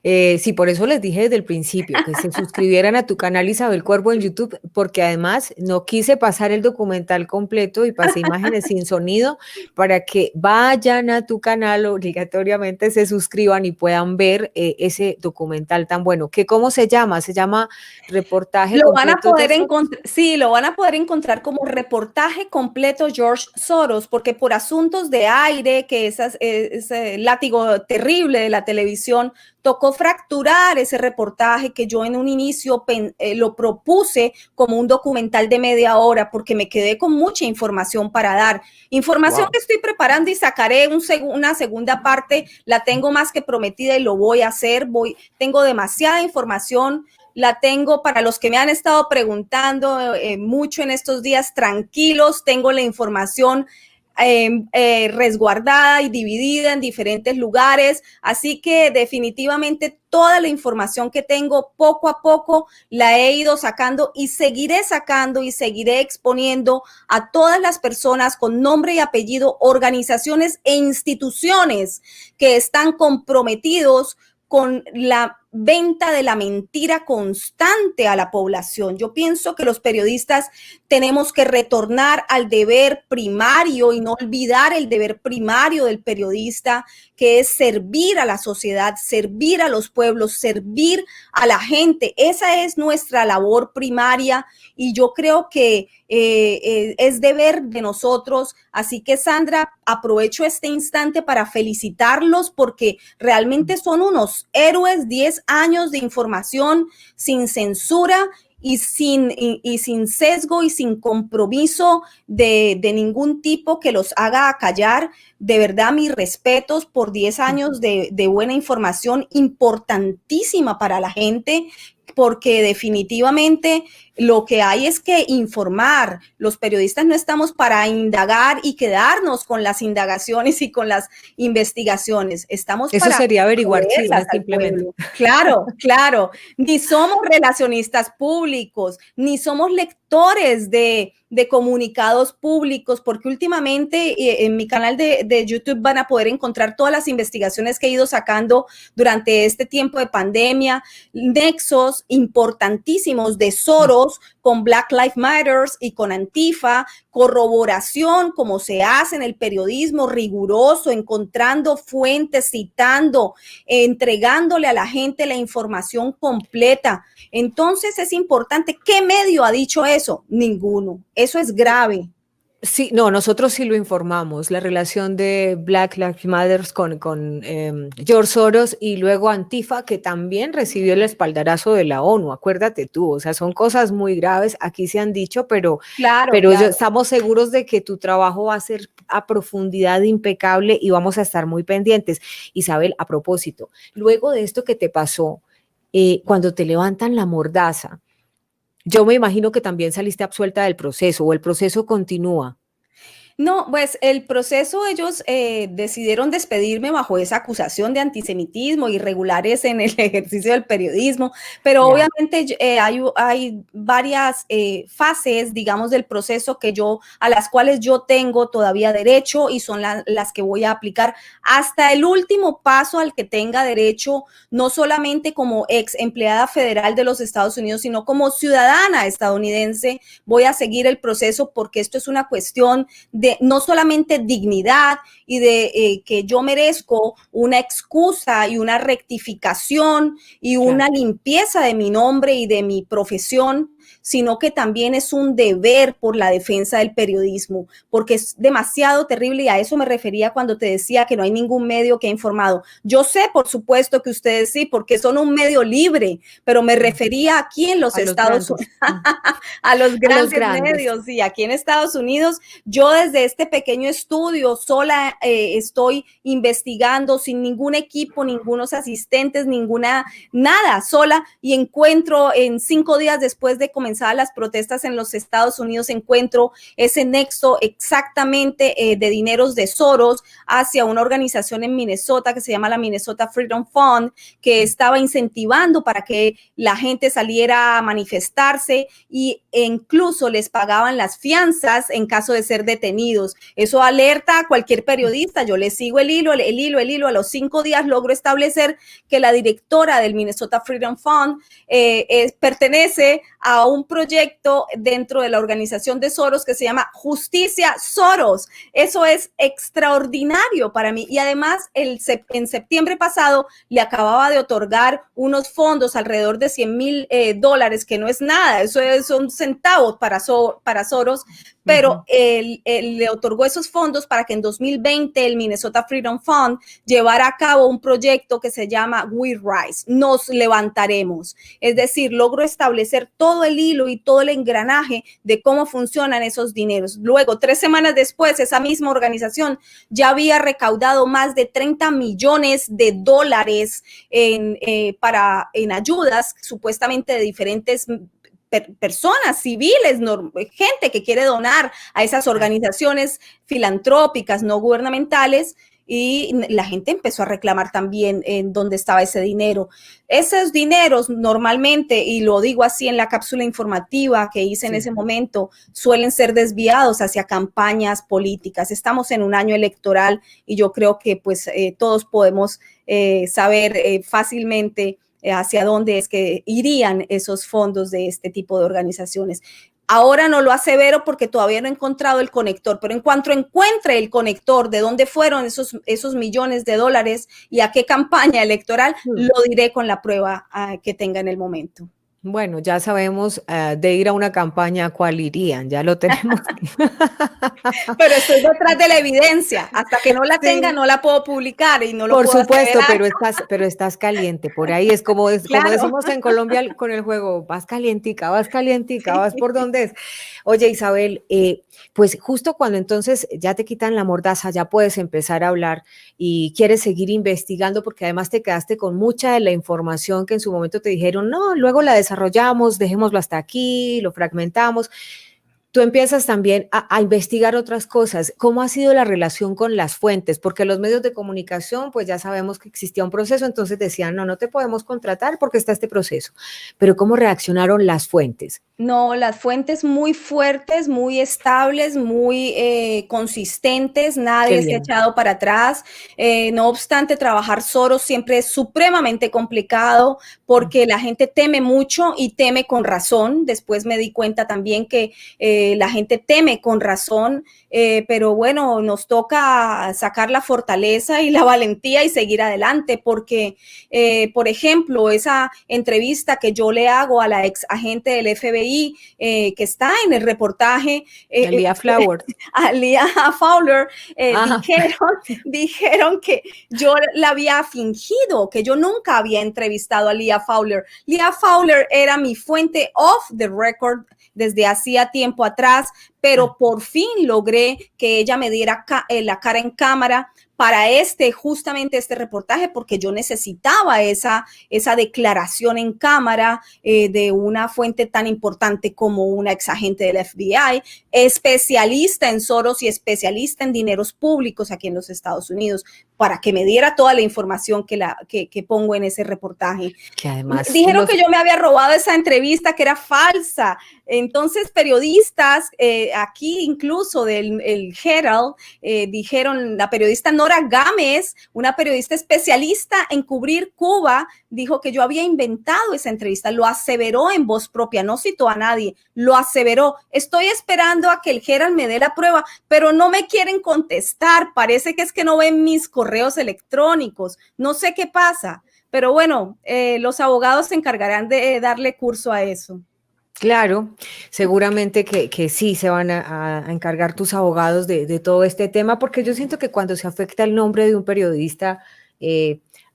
Sí, por eso les dije desde el principio que se suscribieran a tu canal Isabel Cuervo en YouTube, porque además no quise pasar el documental completo y pasé imágenes sin sonido para que vayan a tu canal, obligatoriamente se suscriban y puedan ver ese documental tan bueno. ¿Cómo se llama? Se llama Reportaje Lo van a completo. poder encontrar, sí, lo van a poder encontrar como reportaje completo George Soros, porque por asuntos de aire, que ese látigo terrible de la televisión, tocó fracturar ese reportaje que yo en un inicio lo propuse como un documental de media hora, porque me quedé con mucha información para dar. Información que estoy preparando y sacaré una segunda parte, la tengo más que prometida y lo voy a hacer. Tengo demasiada información. La tengo para los que me han estado preguntando mucho en estos días, tranquilos, tengo la información resguardada y dividida en diferentes lugares, así que definitivamente toda la información que tengo poco a poco la he ido sacando y seguiré sacando y seguiré exponiendo a todas las personas con nombre y apellido, organizaciones e instituciones que están comprometidos con la venta de la mentira constante a la población. Yo pienso que los periodistas tenemos que retornar al deber primario y no olvidar el deber primario del periodista, que es servir a la sociedad, servir a los pueblos, servir a la gente. Esa es nuestra labor primaria y yo creo que es deber de nosotros. Así que, Sandra, aprovecho este instante para felicitarlos porque realmente son unos héroes. 10 años de información sin censura y sin sesgo y sin compromiso de ningún tipo que los haga callar. De verdad, mis respetos por 10 años de buena información importantísima para la gente, porque definitivamente lo que hay es que informar. Los periodistas no estamos para indagar y quedarnos con las indagaciones y con las investigaciones. Estamos Eso para sería averiguar chismes al simplemente. pueblo. Claro, claro. Ni somos relacionistas públicos, ni somos lectores de comunicados públicos, porque últimamente en mi canal de YouTube van a poder encontrar todas las investigaciones que he ido sacando durante este tiempo de pandemia, nexos importantísimos de Soros con Black Lives Matter y con Antifa, corroboración como se hace en el periodismo riguroso, encontrando fuentes, citando, entregándole a la gente la información completa. Entonces es importante. ¿Qué medio ha dicho eso? Ninguno. Eso es grave. Sí, no, nosotros sí lo informamos, la relación de Black Lives Matter con George Soros y luego Antifa, que también recibió el espaldarazo de la ONU, acuérdate tú, o sea, son cosas muy graves, aquí se han dicho, pero Claro. Estamos seguros de que tu trabajo va a ser a profundidad impecable y vamos a estar muy pendientes. Isabel, a propósito, luego de esto que te pasó, cuando te levantan la mordaza, yo me imagino que también saliste absuelta del proceso o el proceso continúa. No, pues el proceso, ellos decidieron despedirme bajo esa acusación de antisemitismo, irregulares en el ejercicio del periodismo, pero obviamente hay varias fases, digamos, del proceso a las cuales yo tengo todavía derecho y son las que voy a aplicar hasta el último paso al que tenga derecho, no solamente como ex empleada federal de los Estados Unidos, sino como ciudadana estadounidense. Voy a seguir el proceso porque esto es una cuestión de no solamente dignidad y de que yo merezco una excusa y una rectificación y una limpieza de mi nombre y de mi profesión, sino que también es un deber por la defensa del periodismo, porque es demasiado terrible y a eso me refería cuando te decía que no hay ningún medio que ha informado. Yo sé, por supuesto, que ustedes sí, porque son un medio libre, pero me refería aquí en los Estados Unidos, a los grandes medios, y aquí en Estados Unidos, yo desde este pequeño estudio sola estoy investigando sin ningún equipo, ningunos asistentes, nada, sola, y encuentro en 5 días después de comenzar las protestas en los Estados Unidos, encuentro ese nexo exactamente de dineros de Soros hacia una organización en Minnesota que se llama la Minnesota Freedom Fund, que estaba incentivando para que la gente saliera a manifestarse e incluso les pagaban las fianzas en caso de ser detenidos. Eso alerta a cualquier periodista. Yo le sigo el hilo. A los 5 días logro establecer que la directora del Minnesota Freedom Fund pertenece a un un proyecto dentro de la organización de Soros que se llama Justicia Soros. Eso es extraordinario para mí. Y además, en septiembre pasado le acababa de otorgar unos fondos alrededor de $100,000, que no es nada, eso son centavos para Soros, pero le otorgó esos fondos para que en 2020 el Minnesota Freedom Fund llevara a cabo un proyecto que se llama We Rise, nos levantaremos. Es decir, logró establecer todo el hilo y todo el engranaje de cómo funcionan esos dineros. Luego, 3 semanas después, esa misma organización ya había recaudado más de $30 millones en ayudas, supuestamente de diferentes personas civiles, gente que quiere donar a esas organizaciones filantrópicas no gubernamentales, y la gente empezó a reclamar también en dónde estaba ese dinero. Esos dineros normalmente, y lo digo así en la cápsula informativa que hice en ese momento, suelen ser desviados hacia campañas políticas. Estamos en un año electoral y yo creo que pues todos podemos saber fácilmente hacia dónde es que irían esos fondos de este tipo de organizaciones. Ahora no lo asevero porque todavía no he encontrado el conector, pero en cuanto encuentre el conector de dónde fueron esos millones de dólares y a qué campaña electoral, lo diré con la prueba que tenga en el momento. Bueno, ya sabemos de ir a una campaña a cuál irían, ya lo tenemos. Pero estoy detrás de la evidencia, hasta que no la tenga no la puedo publicar y no lo puedo supuesto, aseverar. pero estás caliente, por ahí es como Claro. decimos en Colombia con el juego, vas calientica, vas por donde es. Oye, Isabel, pues justo cuando entonces ya te quitan la mordaza, ya puedes empezar a hablar y quieres seguir investigando porque además te quedaste con mucha de la información que en su momento te dijeron, no, luego la desarrollamos, dejémoslo hasta aquí, lo fragmentamos. Tú empiezas también a investigar otras cosas. ¿Cómo ha sido la relación con las fuentes? Porque los medios de comunicación, pues ya sabemos que existía un proceso, entonces decían, no te podemos contratar porque está este proceso. Pero ¿cómo reaccionaron las fuentes? No, las fuentes muy fuertes, muy estables, muy consistentes, nadie se ha echado para atrás. No obstante, trabajar Soros siempre es supremamente complicado porque la gente teme mucho y teme con razón. Después me di cuenta también que la gente teme con razón, pero bueno, nos toca sacar la fortaleza y la valentía y seguir adelante porque, por ejemplo, esa entrevista que yo le hago a la ex agente del FBI, que está en el reportaje, Leah Fowler, a Leah Fowler, dijeron que yo la había fingido, que yo nunca había entrevistado a Leah Fowler. Leah Fowler era mi fuente off the record desde hacía tiempo atrás, pero por fin logré que ella me diera la cara en cámara para justamente este reportaje, porque yo necesitaba esa declaración en cámara de una fuente tan importante como una exagente del FBI, especialista en Soros y especialista en dineros públicos aquí en los Estados Unidos, para que me diera toda la información que pongo en ese reportaje. Que además dijeron que yo me había robado esa entrevista, que era falsa. Entonces, periodistas, aquí incluso del Herald, dijeron, la periodista Nora Gámez, una periodista especialista en cubrir Cuba, dijo que yo había inventado esa entrevista, lo aseveró en voz propia, no citó a nadie, lo aseveró. Estoy esperando a que el Herald me dé la prueba, pero no me quieren contestar, parece que es que no ven mis correos electrónicos, no sé qué pasa, pero bueno, los abogados se encargarán de darle curso a eso. Claro, seguramente que sí se van a encargar tus abogados de todo este tema, porque yo siento que cuando se afecta el nombre de un periodista,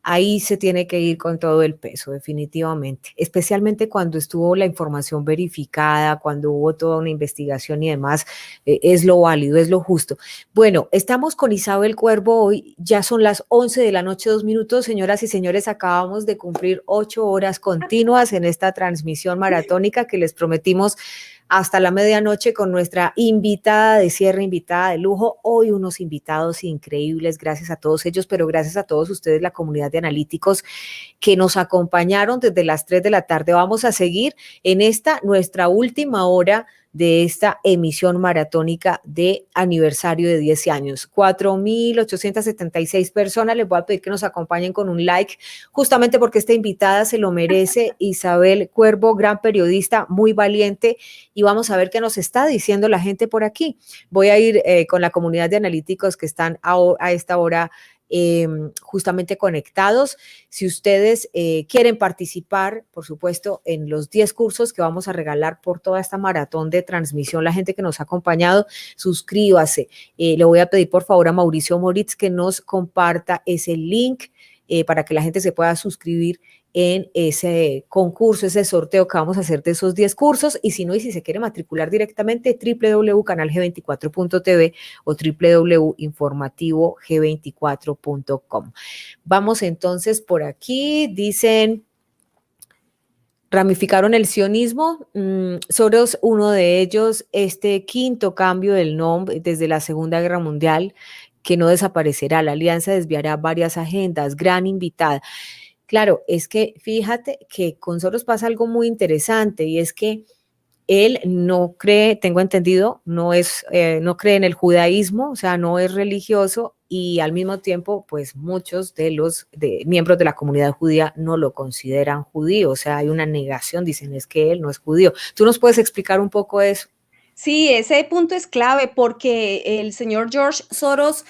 ahí se tiene que ir con todo el peso, definitivamente, especialmente cuando estuvo la información verificada, cuando hubo toda una investigación y demás, es lo válido, es lo justo. Bueno, estamos con Isabel Cuervo hoy, ya son las 11 de la noche, 2 minutos, señoras y señores, acabamos de cumplir 8 horas continuas en esta transmisión maratónica que les prometimos hasta la medianoche con nuestra invitada de cierre, invitada de lujo. Hoy unos invitados increíbles, gracias a todos ellos, pero gracias a todos ustedes, la comunidad de analíticos que nos acompañaron desde las 3 de la tarde. Vamos a seguir en esta nuestra última hora de esta emisión maratónica de aniversario de 10 años. 4.876 personas. Les voy a pedir que nos acompañen con un like, justamente porque esta invitada se lo merece. Isabel Cuervo, gran periodista, muy valiente, y vamos a ver qué nos está diciendo la gente por aquí. Voy a ir con la comunidad de analíticos que están a esta hora justamente conectados. Si ustedes quieren participar, por supuesto, en los 10 cursos que vamos a regalar por toda esta maratón de transmisión, la gente que nos ha acompañado, suscríbase. Le voy a pedir por favor a Mauricio Moritz que nos comparta ese link para que la gente se pueda suscribir en ese concurso, ese sorteo que vamos a hacer de esos 10 cursos. Y si no, y si se quiere matricular directamente, www.canalg24.tv o www.informativog24.com. Vamos entonces por aquí, dicen, ramificaron el sionismo. Soros, uno de ellos, este quinto cambio del nombre desde la Segunda Guerra Mundial, que no desaparecerá. La alianza desviará varias agendas. Gran invitada. Claro, es que fíjate que con Soros pasa algo muy interesante, y es que él no cree, tengo entendido, no cree en el judaísmo, o sea, no es religioso, y al mismo tiempo, pues muchos de los miembros de la comunidad judía no lo consideran judío, o sea, hay una negación, dicen es que él no es judío. ¿Tú nos puedes explicar un poco eso? Sí, ese punto es clave porque el señor George Soros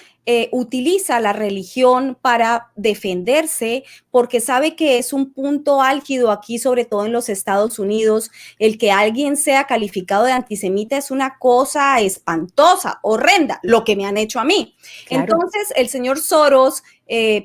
utiliza la religión para defenderse, porque sabe que es un punto álgido aquí, sobre todo en los Estados Unidos. El que alguien sea calificado de antisemita es una cosa espantosa, horrenda, lo que me han hecho a mí. Claro. Entonces, el señor Soros,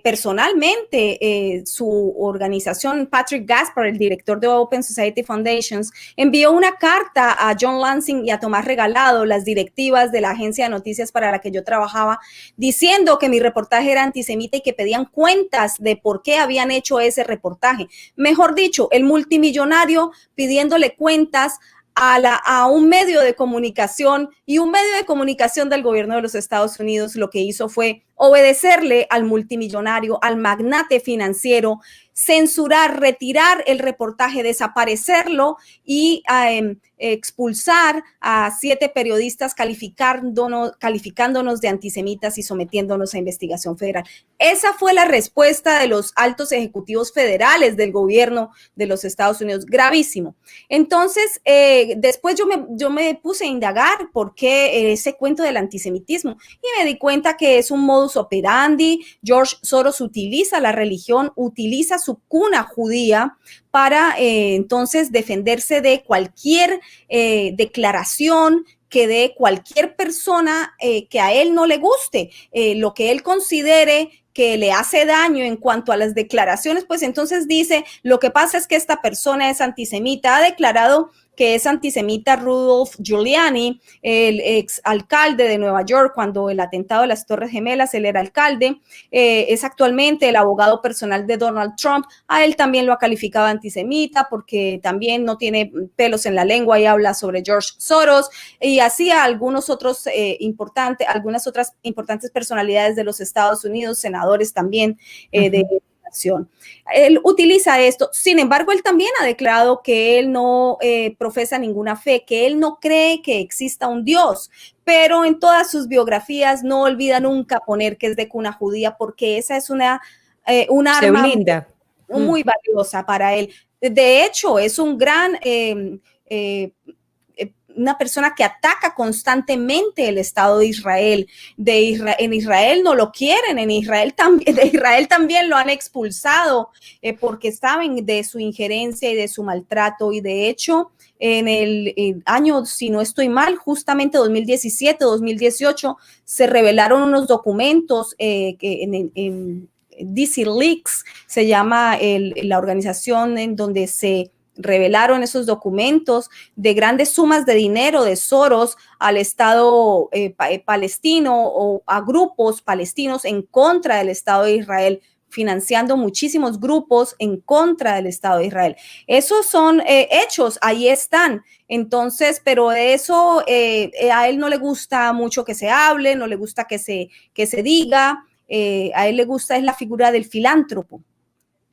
personalmente, su organización, Patrick Gaspar, el director de Open Society Foundations, envió una carta a John Lansing y a Tomás Regalado, las directivas de la agencia de noticias para la que yo trabajaba, diciendo que mi reportaje era antisemita y que pedían cuentas de por qué habían hecho ese reportaje. Mejor dicho, el multimillonario pidiéndole cuentas a un medio de comunicación, y un medio de comunicación del gobierno de los Estados Unidos lo que hizo fue obedecerle al multimillonario, al magnate financiero, censurar, retirar el reportaje, desaparecerlo y expulsar a 7 periodistas calificándonos de antisemitas y sometiéndonos a investigación federal. Esa fue la respuesta de los altos ejecutivos federales del gobierno de los Estados Unidos. Gravísimo. Entonces, después yo me puse a indagar por qué ese cuento del antisemitismo, y me di cuenta que es un modus operandi. George Soros utiliza la religión, utiliza su cuna judía para entonces defenderse de cualquier declaración que dé cualquier persona que a él no le guste, lo que él considere que le hace daño en cuanto a las declaraciones, pues entonces dice, lo que pasa es que esta persona es antisemita. Ha declarado que es antisemita Rudolph Giuliani, el ex alcalde de Nueva York, cuando el atentado de las Torres Gemelas, él era alcalde, es actualmente el abogado personal de Donald Trump. A él también lo ha calificado antisemita porque también no tiene pelos en la lengua y habla sobre George Soros, y así a algunas otras importantes personalidades de los Estados Unidos, senadores también de acción. Él utiliza esto. Sin embargo, él también ha declarado que él no profesa ninguna fe, que él no cree que exista un Dios, pero en todas sus biografías no olvida nunca poner que es de cuna judía, porque esa es un arma muy valiosa para él. De hecho, es un gran una persona que ataca constantemente el Estado de Israel. En Israel no lo quieren, de Israel también lo han expulsado porque saben de su injerencia y de su maltrato. Y de hecho, en el año, si no estoy mal, justamente 2017, 2018, se revelaron unos documentos que en DC Leaks, se llama la organización en donde se revelaron esos documentos de grandes sumas de dinero de Soros al Estado palestino o a grupos palestinos en contra del Estado de Israel, financiando muchísimos grupos en contra del Estado de Israel. Esos son hechos, ahí están. Entonces, pero eso a él no le gusta mucho que se hable, no le gusta que se diga. A él le gusta es la figura del filántropo.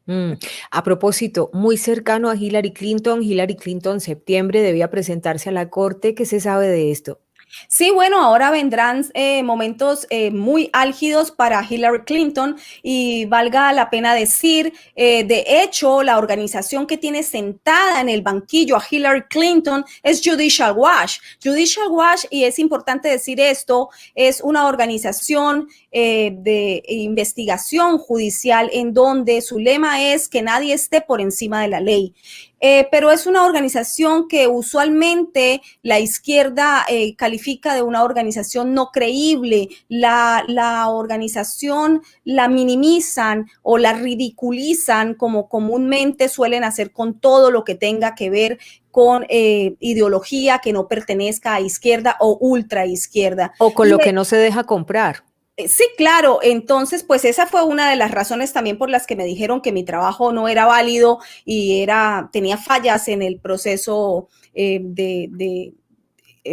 Mm. A propósito, muy cercano a Hillary Clinton, septiembre debía presentarse a la corte. ¿Qué se sabe de esto? Sí, bueno, ahora vendrán momentos muy álgidos para Hillary Clinton y valga la pena decir, de hecho, la organización que tiene sentada en el banquillo a Hillary Clinton es Judicial Watch. Judicial Watch, y es importante decir esto, es una organización de investigación judicial en donde su lema es que nadie esté por encima de la ley. Pero es una organización que usualmente la izquierda califica de una organización no creíble. La organización la minimizan o la ridiculizan como comúnmente suelen hacer con todo lo que tenga que ver con ideología que no pertenezca a izquierda o ultra izquierda. O con lo que no se deja comprar. Sí, claro. Entonces, pues esa fue una de las razones también por las que me dijeron que mi trabajo no era válido y tenía fallas en el proceso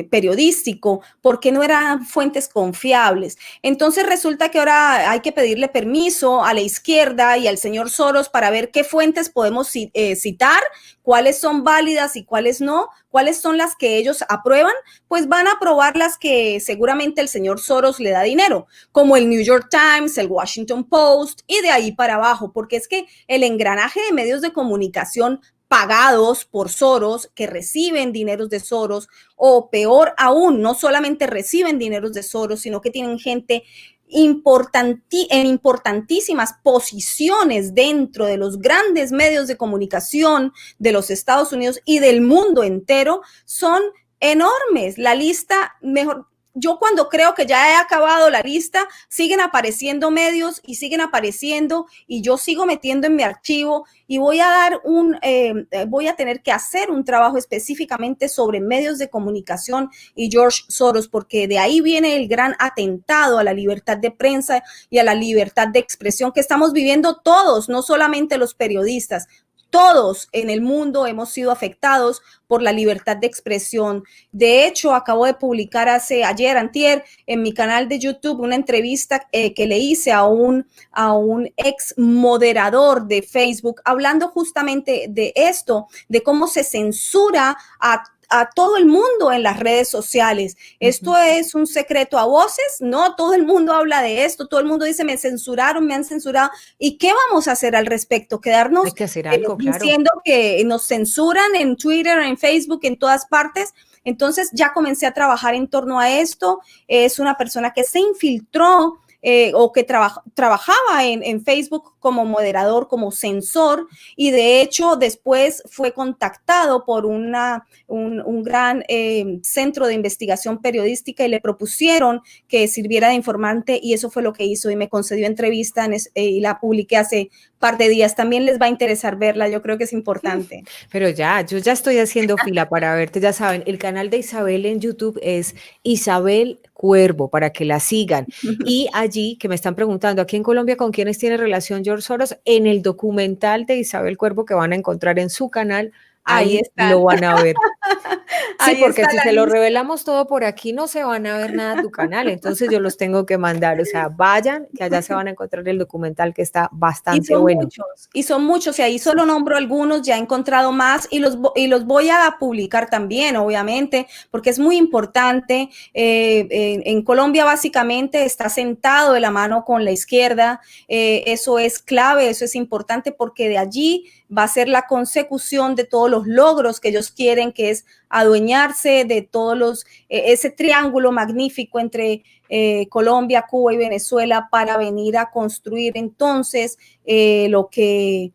periodístico, porque no eran fuentes confiables. Entonces resulta que ahora hay que pedirle permiso a la izquierda y al señor Soros para ver qué fuentes podemos citar, cuáles son válidas y cuáles no, cuáles son las que ellos aprueban, pues van a aprobar las que seguramente el señor Soros le da dinero, como el New York Times, el Washington Post y de ahí para abajo, porque es que el engranaje de medios de comunicación pagados por Soros, que reciben dineros de Soros, o peor aún, no solamente reciben dineros de Soros, sino que tienen gente en importantísimas posiciones dentro de los grandes medios de comunicación de los Estados Unidos y del mundo entero, son enormes. La lista, mejor, yo cuando creo que ya he acabado la lista, siguen apareciendo medios y siguen apareciendo y yo sigo metiendo en mi archivo y voy a tener que hacer un trabajo específicamente sobre medios de comunicación y George Soros, porque de ahí viene el gran atentado a la libertad de prensa y a la libertad de expresión que estamos viviendo todos, no solamente los periodistas. Todos en el mundo hemos sido afectados por la libertad de expresión. De hecho, acabo de publicar antier, en mi canal de YouTube una entrevista que le hice a un ex moderador de Facebook, hablando justamente de esto, de cómo se censura a todo el mundo en las redes sociales. Esto es un secreto a voces, no todo el mundo habla de esto, todo el mundo dice me censuraron, me han censurado. ¿Y qué vamos a hacer al respecto? Quedarnos Hay que hacer algo, diciendo que nos censuran en Twitter, en Facebook, en todas partes. Entonces ya comencé a trabajar en torno a esto. Es una persona que se infiltró o que trabajaba en Facebook como moderador, como censor, y de hecho después fue contactado por un gran centro de investigación periodística y le propusieron que sirviera de informante y eso fue lo que hizo y me concedió entrevista y la publiqué hace par de días. También les va a interesar verla, yo creo que es importante. Pero yo ya estoy haciendo fila para verte, ya saben, el canal de Isabel en YouTube es Isabel Cuervo, para que la sigan. Y allí, que me están preguntando, aquí en Colombia, ¿con quiénes tiene relación George Soros? En el documental de Isabel Cuervo que van a encontrar en su canal, ahí lo van a ver. Sí, Ahí porque está si la se lo lista. revelamos todo por aquí, no se van a ver nada de tu canal, entonces yo los tengo que mandar, o sea, vayan, que allá se van a encontrar el documental que está bastante bueno. Y son muchos, y ahí solo nombro algunos, ya he encontrado más y los voy a publicar también, obviamente, porque es muy importante. En Colombia básicamente está sentado de la mano con la izquierda, eso es clave, eso es importante porque de allí va a ser la consecución de todos los logros que ellos quieren, que es adueñarse de todos ese triángulo magnífico entre Colombia, Cuba y Venezuela para venir a construir entonces lo que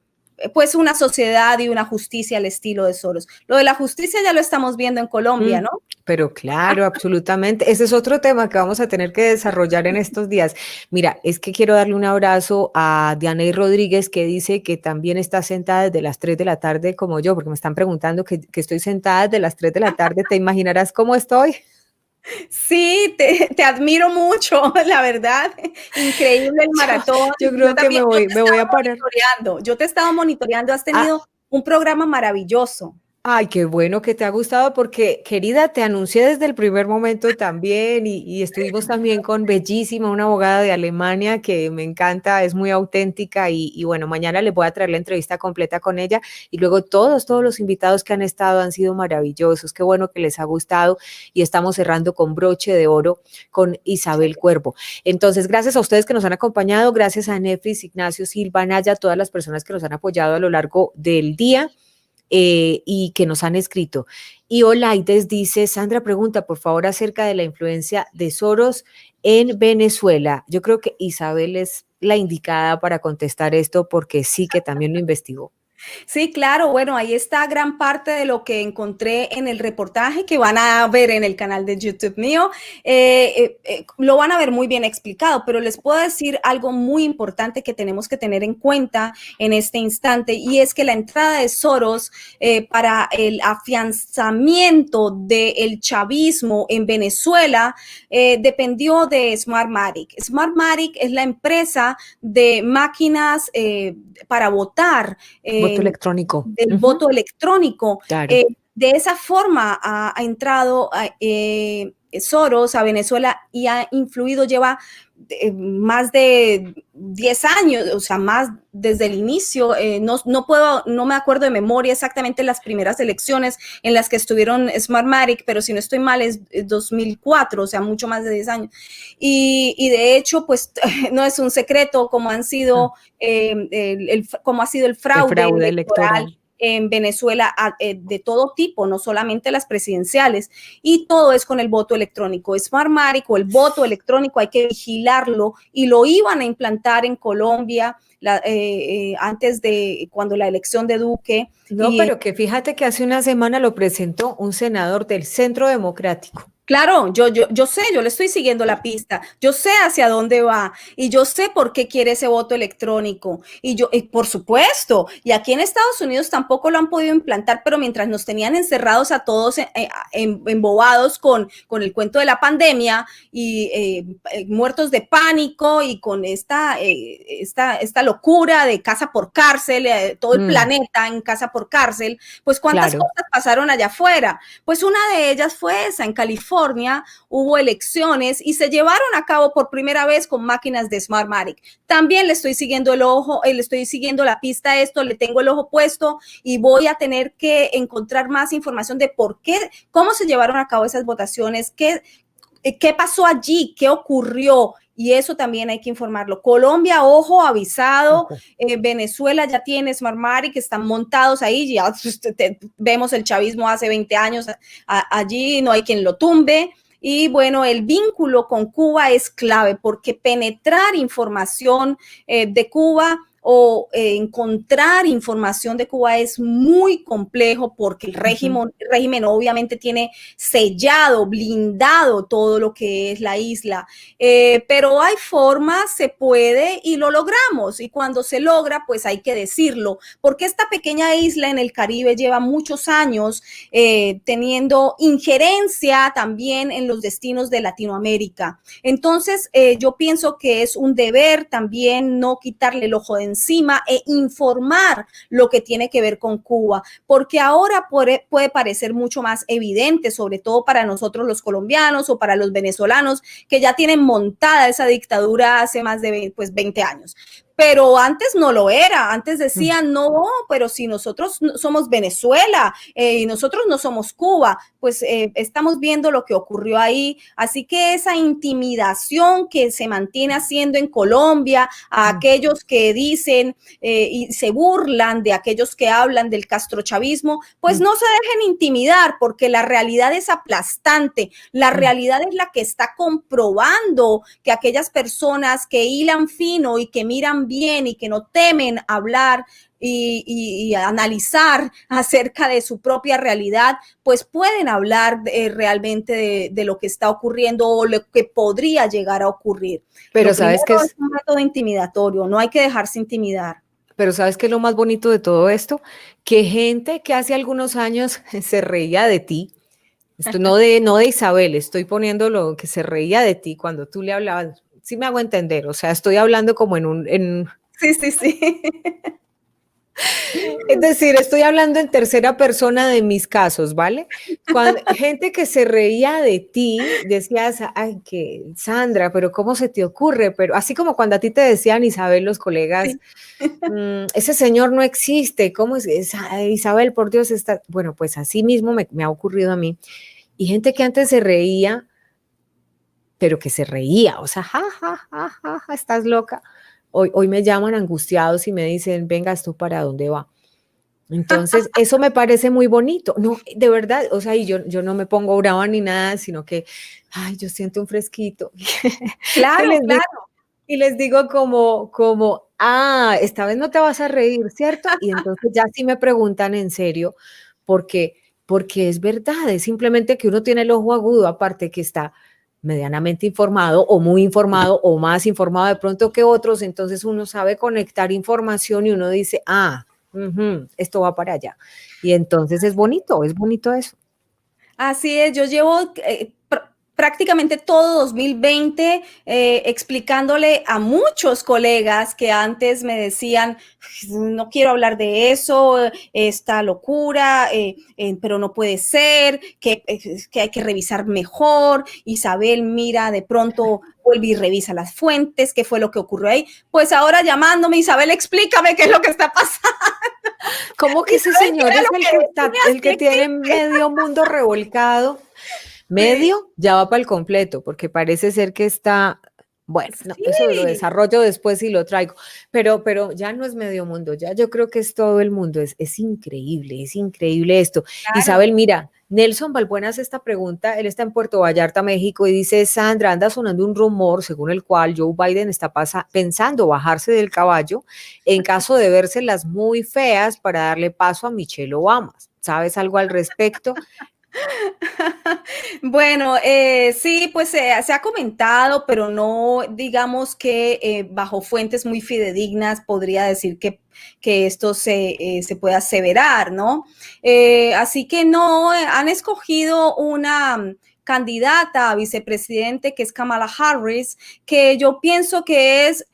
pues una sociedad y una justicia al estilo de Soros. Lo de la justicia ya lo estamos viendo en Colombia, ¿no? Pero claro, absolutamente. Ese es otro tema que vamos a tener que desarrollar en estos días. Mira, es que quiero darle un abrazo a Dianey Rodríguez, que dice que también está sentada desde las 3 de la tarde como yo, porque me están preguntando que estoy sentada desde las 3 de la tarde. ¿Te imaginarás cómo estoy? Sí, te admiro mucho, la verdad. Increíble el maratón. Yo creo que me voy a parar. Yo te he estado monitoreando, has tenido un programa maravilloso. Ay, qué bueno que te ha gustado porque, querida, te anuncié desde el primer momento también y estuvimos también con Bellísima, una abogada de Alemania que me encanta, es muy auténtica y bueno, mañana les voy a traer la entrevista completa con ella y luego todos los invitados que han estado han sido maravillosos, qué bueno que les ha gustado y estamos cerrando con broche de oro con Isabel Cuervo. Entonces, gracias a ustedes que nos han acompañado, gracias a Nefris, Ignacio Silva, Naya, todas las personas que nos han apoyado a lo largo del día. Y que nos han escrito. Y Olaides dice, Sandra pregunta por favor acerca de la influencia de Soros en Venezuela. Yo creo que Isabel es la indicada para contestar esto porque sí que también lo investigó. Sí, claro, bueno, ahí está gran parte de lo que encontré en el reportaje que van a ver en el canal de YouTube mío. Lo van a ver muy bien explicado, pero les puedo decir algo muy importante que tenemos que tener en cuenta en este instante y es que la entrada de Soros para el afianzamiento del chavismo en Venezuela dependió de Smartmatic. Smartmatic es la empresa de máquinas para votar. Voto electrónico. Del voto electrónico. Claro. De esa forma ha entrado Soros a Venezuela y ha influido, lleva más de 10 años, o sea, más desde el inicio. No me acuerdo de memoria exactamente las primeras elecciones en las que estuvieron Smartmatic, pero si no estoy mal es 2004, o sea, mucho más de 10 años. Y de hecho, pues no es un secreto cómo han sido, cómo ha sido el fraude electoral en Venezuela de todo tipo, no solamente las presidenciales, y todo es con el voto electrónico. Smartmatic o el voto electrónico hay que vigilarlo y lo iban a implantar en Colombia antes de cuando la elección de Duque. No, pero que fíjate que hace una semana lo presentó un senador del Centro Democrático. Claro, yo sé, yo le estoy siguiendo la pista, yo sé hacia dónde va y yo sé por qué quiere ese voto electrónico y por supuesto, y aquí en Estados Unidos tampoco lo han podido implantar, pero mientras nos tenían encerrados a todos embobados con el cuento de la pandemia y muertos de pánico y con esta locura de casa por cárcel, todo el planeta en casa por cárcel, pues cuántas cosas pasaron allá afuera. Pues una de ellas fue esa, en California hubo elecciones y se llevaron a cabo por primera vez con máquinas de Smartmatic. También le estoy siguiendo el ojo, le estoy siguiendo la pista a esto, le tengo el ojo puesto y voy a tener que encontrar más información de por qué, cómo se llevaron a cabo esas votaciones, qué pasó allí, qué ocurrió. Y eso también hay que informarlo. Colombia, ojo, avisado. Venezuela ya tiene Smartmatic, que están montados ahí. Ya vemos el chavismo hace 20 años. Allí no hay quien lo tumbe. Y bueno, el vínculo con Cuba es clave porque penetrar información de Cuba o encontrar información de Cuba es muy complejo porque el régimen obviamente tiene sellado, blindado todo lo que es la isla, pero hay formas, se puede y lo logramos y cuando se logra pues hay que decirlo porque esta pequeña isla en el Caribe lleva muchos años teniendo injerencia también en los destinos de Latinoamérica. Entonces yo pienso que es un deber también no quitarle el ojo de encima e informar lo que tiene que ver con Cuba, porque ahora puede parecer mucho más evidente, sobre todo para nosotros los colombianos o para los venezolanos que ya tienen montada esa dictadura hace más de 20 años. Pero antes no lo era, antes decían, no, pero si nosotros somos Venezuela y nosotros no somos Cuba, pues estamos viendo lo que ocurrió ahí, así que esa intimidación que se mantiene haciendo en Colombia a aquellos que dicen y se burlan de aquellos que hablan del castrochavismo, pues no se dejen intimidar porque la realidad es aplastante, la realidad es la que está comprobando que aquellas personas que hilan fino y que miran bien y que no temen hablar y analizar acerca de su propia realidad, pues pueden hablar realmente de lo que está ocurriendo o lo que podría llegar a ocurrir. Pero sabes que es un método intimidatorio, no hay que dejarse intimidar. Pero ¿sabes qué es lo más bonito de todo esto? Que gente que hace algunos años se reía de ti, esto no de Isabel, estoy poniendo lo que se reía de ti cuando tú le hablabas, sí me hago entender, o sea, estoy hablando como en Sí. Es decir, estoy hablando en tercera persona de mis casos, ¿vale? Cuando gente que se reía de ti, decías, ay, que Sandra, pero ¿cómo se te ocurre? Pero así como cuando a ti te decían, Isabel, los colegas, Sí. Ese señor no existe, ¿cómo es? Isabel, por Dios, está. Bueno, pues así mismo me ha ocurrido a mí. Y gente que antes se reía, pero que se reía, o sea, ja, ja, ja, ja, ja, estás loca. Hoy me llaman angustiados y me dicen, venga, ¿esto para dónde va? Entonces, eso me parece muy bonito. No, de verdad, o sea, y yo no me pongo brava ni nada, sino que, ay, yo siento un fresquito. Y Claro, les digo, claro. esta vez no te vas a reír, ¿cierto? Y entonces ya sí me preguntan en serio, porque, porque es verdad, es simplemente que uno tiene el ojo agudo, aparte que está medianamente informado o muy informado o más informado de pronto que otros, entonces uno sabe conectar información y uno dice, esto va para allá. Y entonces es bonito eso. Así es, yo llevo prácticamente todo 2020 explicándole a muchos colegas que antes me decían, no quiero hablar de eso, esta locura, pero no puede ser, que hay que revisar mejor. Isabel, mira, de pronto vuelve y revisa las fuentes, qué fue lo que ocurrió ahí. Pues ahora llamándome, Isabel, explícame qué es lo que está pasando. ¿Cómo que ese señor es el que tiene ¿Qué? medio mundo revolcado? Medio ya va para el completo, porque parece ser que está, bueno, no, eso lo Sí, desarrollo después y lo traigo, pero ya no es medio mundo, ya yo creo que es todo el mundo, es increíble esto. claro. Isabel, mira, Nelson Balbuena hace esta pregunta, él está en Puerto Vallarta, México, y dice, Sandra, anda sonando un rumor según el cual Joe Biden está pensando bajarse del caballo en caso de vérselas muy feas para darle paso a Michelle Obama. ¿Sabes algo al respecto? Bueno, sí, pues se ha comentado, pero no digamos que bajo fuentes muy fidedignas podría decir que esto se puede aseverar, ¿no? Así que no, han escogido una candidata a vicepresidente que es Kamala Harris, que yo pienso que es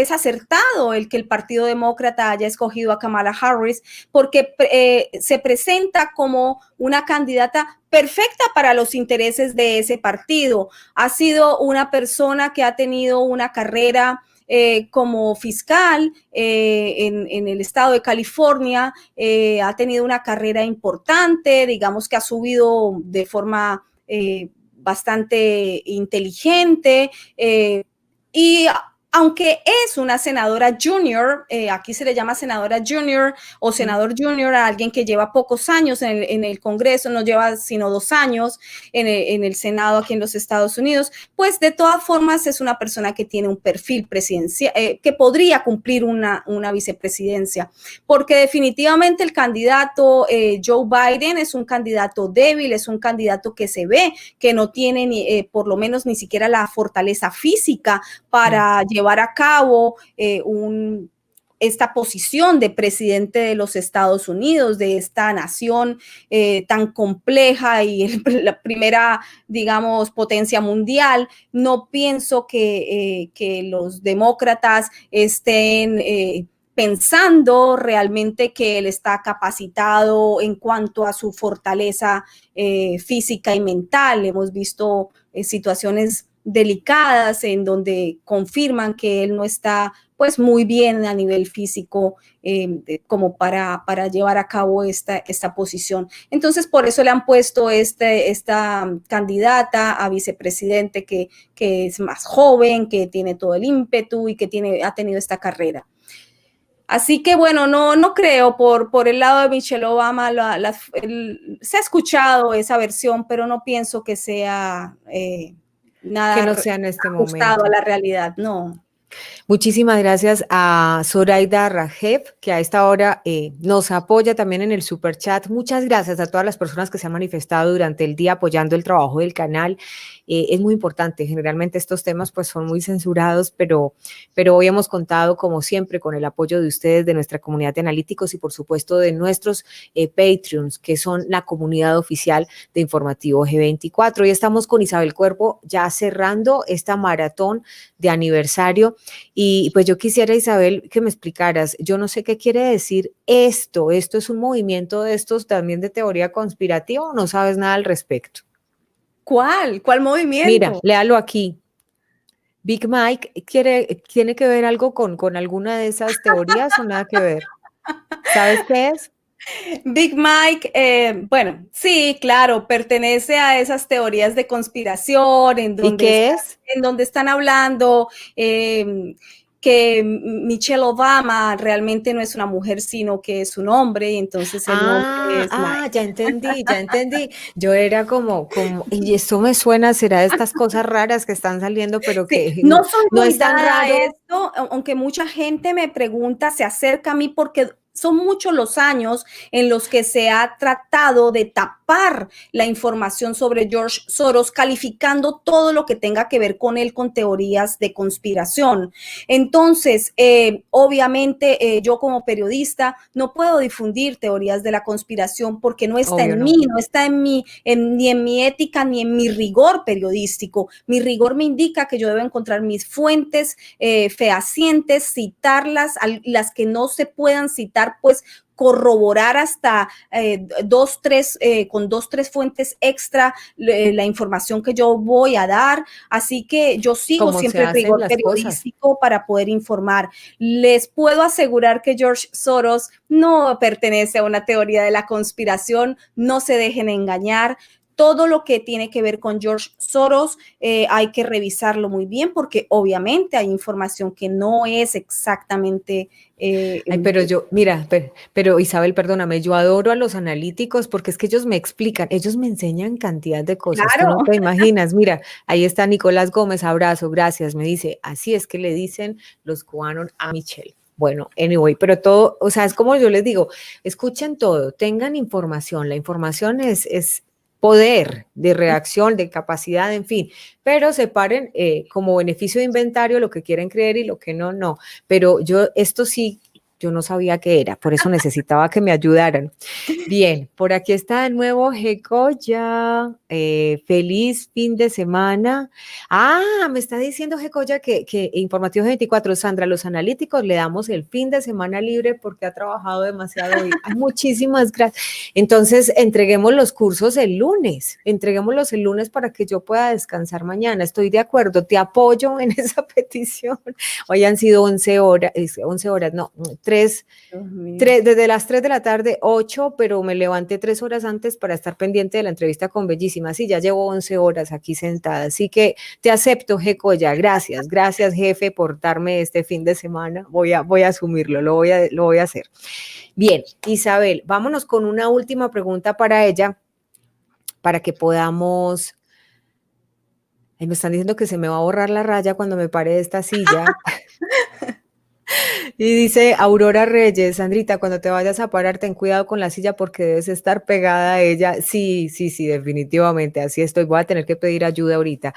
acertado el que el Partido Demócrata haya escogido a Kamala Harris porque se presenta como una candidata perfecta para los intereses de ese partido. Ha sido una persona que ha tenido una carrera como fiscal en el estado de California, ha tenido una carrera importante, digamos que ha subido de forma bastante inteligente, y aunque es una senadora junior, aquí se le llama senadora junior o senador junior a alguien que lleva pocos años en el Congreso, no lleva sino 2 años en el Senado aquí en los Estados Unidos, pues de todas formas es una persona que tiene un perfil presidencial, que podría cumplir una vicepresidencia, porque definitivamente el candidato Joe Biden es un candidato débil, es un candidato que se ve que no tiene por lo menos ni siquiera la fortaleza física para llevar a cabo esta posición de presidente de los Estados Unidos, de esta nación tan compleja y la primera, digamos, potencia mundial. No pienso que los demócratas estén pensando realmente que él está capacitado en cuanto a su fortaleza física y mental. Hemos visto situaciones delicadas en donde confirman que él no está pues muy bien a nivel físico como para llevar a cabo esta posición. Entonces por eso le han puesto esta candidata a vicepresidente que es más joven, que tiene todo el ímpetu y que ha tenido esta carrera. Así que bueno, no creo por el lado de Michelle Obama, se ha escuchado esa versión, pero no pienso que sea nada Que no sea en este ajustado momento. a la realidad, no. Muchísimas gracias a Zoraida Rajeb, que a esta hora nos apoya también en el super chat. Muchas gracias a todas las personas que se han manifestado durante el día apoyando el trabajo del canal. Es muy importante. Generalmente estos temas pues son muy censurados, pero hoy hemos contado como siempre con el apoyo de ustedes, de nuestra comunidad de analíticos y por supuesto de nuestros Patreons, que son la comunidad oficial de Informativo G24. Hoy estamos con Isabel Cuervo ya cerrando esta maratón de aniversario Y pues yo quisiera, Isabel, que me explicaras, yo no sé qué quiere decir esto. ¿Esto es un movimiento de estos también de teoría conspirativa o no sabes nada al respecto? ¿Cuál? ¿Cuál Mira, movimiento? léalo aquí. Big Mike ¿tiene que ver algo con alguna de esas teorías o nada que ver? ¿Sabes qué es? Big Mike, bueno, sí, claro, pertenece a esas teorías de conspiración ¿Y qué es? en donde están hablando que Michelle Obama realmente no es una mujer, sino que es un hombre, y entonces el nombre es Mike. Ya entendí, ya entendí. Yo era y esto me suena, será de estas cosas raras que están saliendo, pero Sí, que no soy no muy es tan dada a raro. esto, aunque mucha gente me pregunta, se acerca a mí porque son muchos los años en los que se ha tratado de tapar la información sobre George Soros, calificando todo lo que tenga que ver con él con teorías de conspiración. Entonces, obviamente, yo como periodista no puedo difundir teorías de la conspiración porque no está Obvio en no. mí, no está ni en mi ética ni en mi rigor periodístico. Mi rigor me indica que yo debo encontrar mis fuentes fehacientes, citarlas, las que no se puedan citar, pues corroborar hasta con dos, tres fuentes extra la información que yo voy a dar. Así que yo sigo Como se siempre el hacen rigor las cosas. periodístico para poder informar. Les puedo asegurar que George Soros no pertenece a una teoría de la conspiración, no se dejen engañar. Todo lo que tiene que ver con George Soros hay que revisarlo muy bien porque obviamente hay información que no es exactamente... Ay, pero yo, mira, pero Isabel, perdóname, yo adoro a los analíticos porque es que ellos me explican, ellos me enseñan cantidad de cosas, tú claro. no te imaginas. Mira, ahí está Nicolás Gómez, abrazo, gracias, me dice, así es que le dicen los cubanos a Michelle. Bueno, anyway, pero todo, o sea, es como yo les digo, escuchen todo, tengan información, la información es poder de reacción, de capacidad, en fin, pero separen como beneficio de inventario lo que quieren creer y lo que no, no. Pero esto sí, yo no sabía qué era, por eso necesitaba que me ayudaran. Bien, por aquí está de nuevo Gecoya. Feliz fin de semana. Me está diciendo Gecoya que Informativos 24, Sandra, los analíticos le damos el fin de semana libre porque ha trabajado demasiado hoy. Ay, muchísimas gracias. Entonces, entreguemos los cursos entreguémoslos el lunes para que yo pueda descansar mañana. Estoy de acuerdo, te apoyo en esa petición. Hoy han sido 11 horas, 11 horas, no, 3. Desde las 3 de la tarde, 8, pero me levanté 3 horas antes para estar pendiente de la entrevista con Bellísima. Sí, ya llevo 11 horas aquí sentada. Así que te acepto, Gecoya. Gracias, gracias, jefe, por darme este fin de semana. Voy a asumirlo, lo voy a hacer. Bien, Isabel, vámonos con una última pregunta para ella, para que podamos... Ay, me están diciendo que se me va a borrar la raya cuando me pare de esta silla. Y dice Aurora Reyes, Sandrita, cuando te vayas a parar, ten cuidado con la silla porque debes estar pegada a ella. Sí, definitivamente, así estoy. Voy a tener que pedir ayuda ahorita.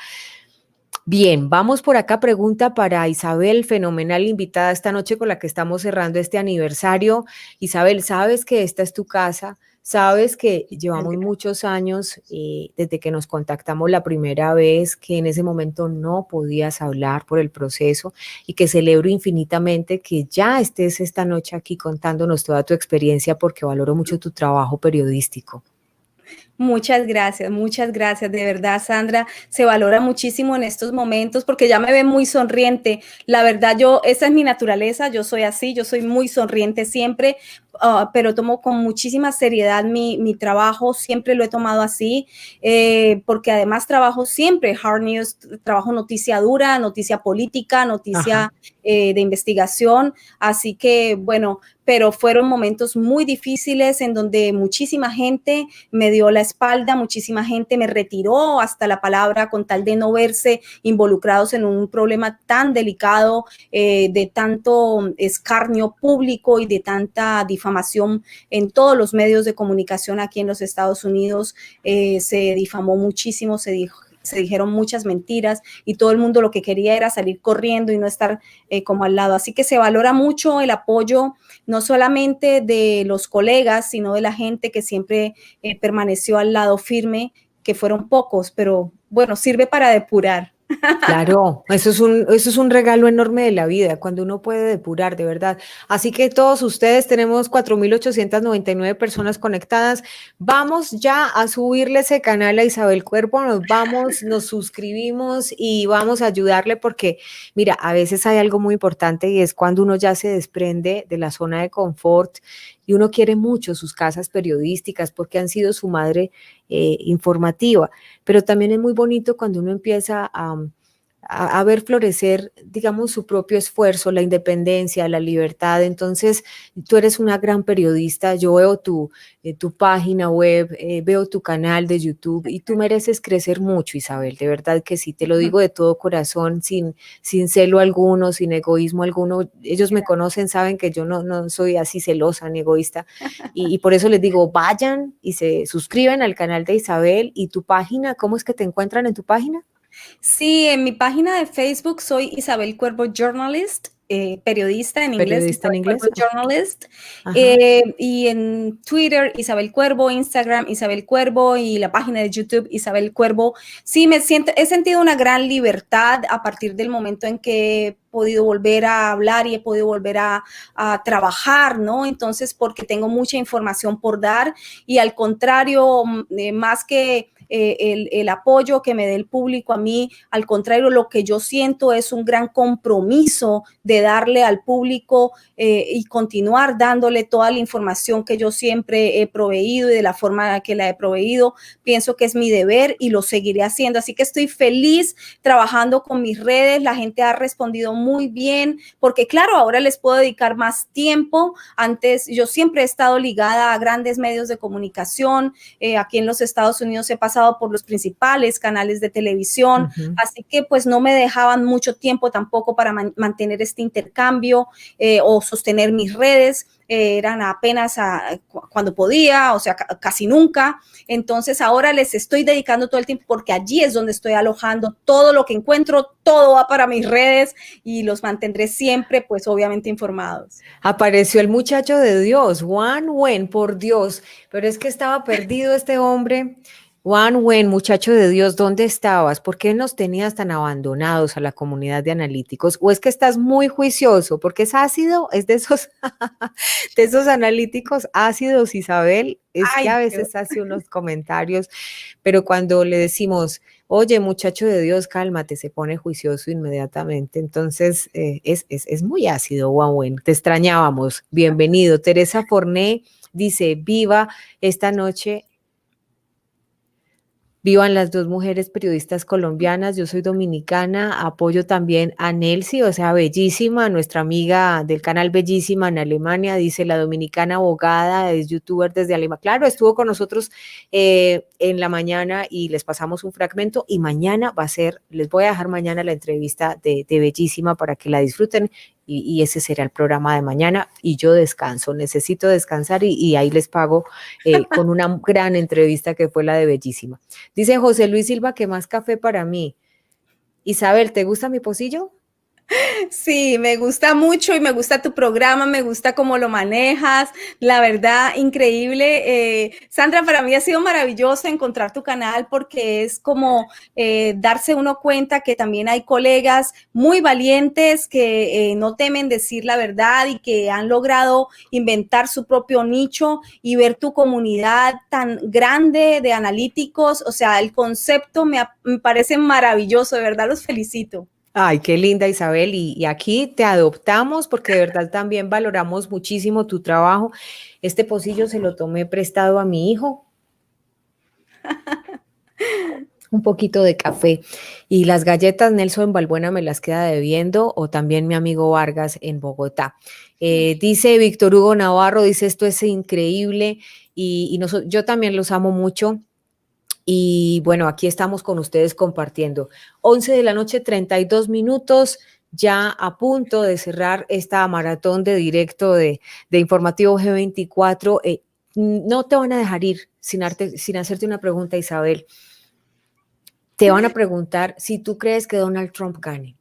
Bien, vamos por acá. Pregunta para Isabel, fenomenal invitada esta noche con la que estamos cerrando este aniversario. Isabel, sabes que esta es tu casa. Sabes que llevamos muchos años desde que nos contactamos la primera vez, que en ese momento no podías hablar por el proceso y que celebro infinitamente que ya estés esta noche aquí contándonos toda tu experiencia porque valoro mucho tu trabajo periodístico. Muchas gracias, de verdad, Sandra, se valora muchísimo en estos momentos porque ya me ve muy sonriente. La verdad, esa es mi naturaleza, yo soy así, yo soy muy sonriente siempre, pero tomo con muchísima seriedad mi trabajo, siempre lo he tomado así, porque además trabajo siempre hard news, trabajo noticia dura, noticia política, noticia de investigación, así que bueno, pero fueron momentos muy difíciles en donde muchísima gente me dio la espalda, muchísima gente me retiró hasta la palabra con tal de no verse involucrados en un problema tan delicado, de tanto escarnio público y de tanta difamación en todos los medios de comunicación aquí en los Estados Unidos. Se difamó muchísimo, se dijeron muchas mentiras y todo el mundo lo que quería era salir corriendo y no estar como al lado. Así que se valora mucho el apoyo, no solamente de los colegas, sino de la gente que siempre permaneció al lado firme, que fueron pocos, pero bueno, sirve para depurar. Claro, eso es un regalo enorme de la vida, cuando uno puede depurar, de verdad. Así que todos ustedes tenemos 4.899 personas conectadas. Vamos ya a subirle ese canal a Isabel Cuervo, nos vamos, nos suscribimos y vamos a ayudarle porque, mira, a veces hay algo muy importante y es cuando uno ya se desprende de la zona de confort y uno quiere mucho sus casas periodísticas porque han sido su madre informativa, pero también es muy bonito cuando uno empieza a ver florecer, digamos, su propio esfuerzo, la independencia, la libertad. Entonces, tú eres una gran periodista, yo veo tu página web, veo tu canal de YouTube y tú mereces crecer mucho, Isabel, de verdad que sí, te lo digo de todo corazón, sin celo alguno, sin egoísmo alguno. Ellos me conocen, saben que yo no soy así celosa ni egoísta y por eso les digo, vayan y se suscriben al canal de Isabel y tu página, ¿cómo es que te encuentran en tu página? Sí, en mi página de Facebook soy Isabel Cuervo Journalist, periodista en inglés, Periodista en Isabel Cuervo inglés. Journalist, Ajá. y en Twitter Isabel Cuervo, Instagram Isabel Cuervo y la página de YouTube Isabel Cuervo. Sí, he sentido una gran libertad a partir del momento en que he podido volver a hablar y he podido volver a trabajar, ¿no? Entonces, porque tengo mucha información por dar y al contrario, más que el apoyo que me dé el público a mí, al contrario, lo que yo siento es un gran compromiso de darle al público y continuar dándole toda la información que yo siempre he proveído y de la forma que la he proveído. Pienso que es mi deber y lo seguiré haciendo. Así que estoy feliz trabajando con mis redes. La gente ha respondido muy bien porque, claro, ahora les puedo dedicar más tiempo. Antes yo siempre he estado ligada a grandes medios de comunicación. Aquí en los Estados Unidos he pasado por los principales canales de televisión, así que pues no me dejaban mucho tiempo tampoco para mantener este intercambio o sostener mis redes. Eran apenas cuando podía, o sea, casi nunca. Entonces ahora les estoy dedicando todo el tiempo porque allí es donde estoy alojando todo lo que encuentro, todo va para mis redes y los mantendré siempre, pues obviamente informados. Apareció el muchacho de Dios, Juan Wen, por Dios, pero es que estaba perdido este hombre. Juan Wen, muchacho de Dios, ¿dónde estabas? ¿Por qué nos tenías tan abandonados a la comunidad de analíticos? ¿O es que estás muy juicioso? Porque es ácido, es de esos, de esos analíticos ácidos, Isabel. Es que Ay, a veces hace unos comentarios, pero cuando le decimos, oye, muchacho de Dios, cálmate, se pone juicioso inmediatamente. Entonces, es muy ácido, Juan Wen. Te extrañábamos. Bienvenido. Teresa Forné dice, viva esta noche. Vivan las dos mujeres periodistas colombianas, yo soy dominicana, apoyo también a Nelsi, o sea, bellísima, nuestra amiga del canal Bellísima en Alemania, dice la dominicana abogada, es youtuber desde Alemania. Claro, estuvo con nosotros en la mañana y les pasamos un fragmento y mañana va a ser, les voy a dejar mañana la entrevista de Bellísima para que la disfruten y ese será el programa de mañana y yo descanso, necesito descansar y ahí les pago con una gran entrevista que fue la de Bellísima. Dice José Luis Silva que más café para mí. Isabel, ¿te gusta mi pocillo? Sí, me gusta mucho y me gusta tu programa, me gusta cómo lo manejas, la verdad, increíble. Sandra, para mí ha sido maravilloso encontrar tu canal porque es como darse uno cuenta que también hay colegas muy valientes que no temen decir la verdad y que han logrado inventar su propio nicho y ver tu comunidad tan grande de analíticos. O sea, el concepto me parece maravilloso, de verdad los felicito. Ay, qué linda Isabel, y aquí te adoptamos porque de verdad también valoramos muchísimo tu trabajo. Este pocillo se lo tomé prestado a mi hijo. Un poquito de café y las galletas Nelson Balbuena me las queda debiendo o también mi amigo Vargas en Bogotá. Dice Víctor Hugo Navarro, dice esto es increíble y yo también los amo mucho. Y bueno, aquí estamos con ustedes compartiendo. 11 de la noche, 32 minutos, ya a punto de cerrar esta maratón de directo de Informativo G24. No te van a dejar ir sin hacerte una pregunta, Isabel. Te van a preguntar si tú crees que Donald Trump gane.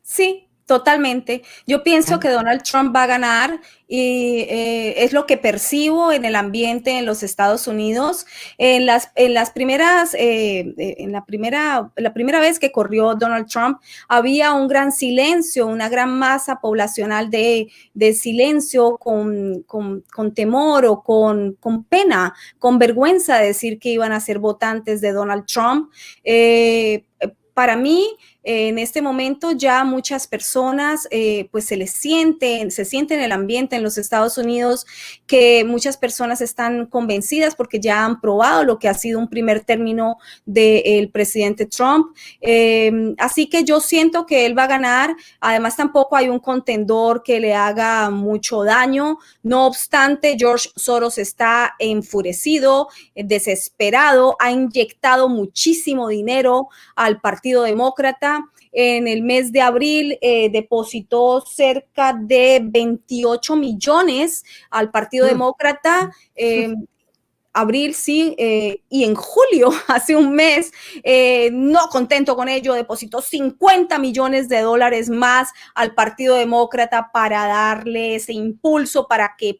Sí, Totalmente. Yo pienso que Donald Trump va a ganar y es lo que percibo en el ambiente en los Estados Unidos. La primera vez que corrió Donald Trump, había un gran silencio, una gran masa poblacional de silencio con temor o con pena, con vergüenza de decir que iban a ser votantes de Donald Trump. Para mí, en este momento ya muchas personas pues se sienten el ambiente en los Estados Unidos, que muchas personas están convencidas porque ya han probado lo que ha sido un primer término del presidente Trump. Así que yo siento que él va a ganar. Además, tampoco hay un contendor que le haga mucho daño. No obstante, George Soros está enfurecido, desesperado, ha inyectado muchísimo dinero al Partido Demócrata. En el mes de abril depositó cerca de 28 millones al Partido Demócrata. Abril, sí, y en julio, hace un mes, no contento con ello, depositó 50 millones de dólares más al Partido Demócrata para darle ese impulso para que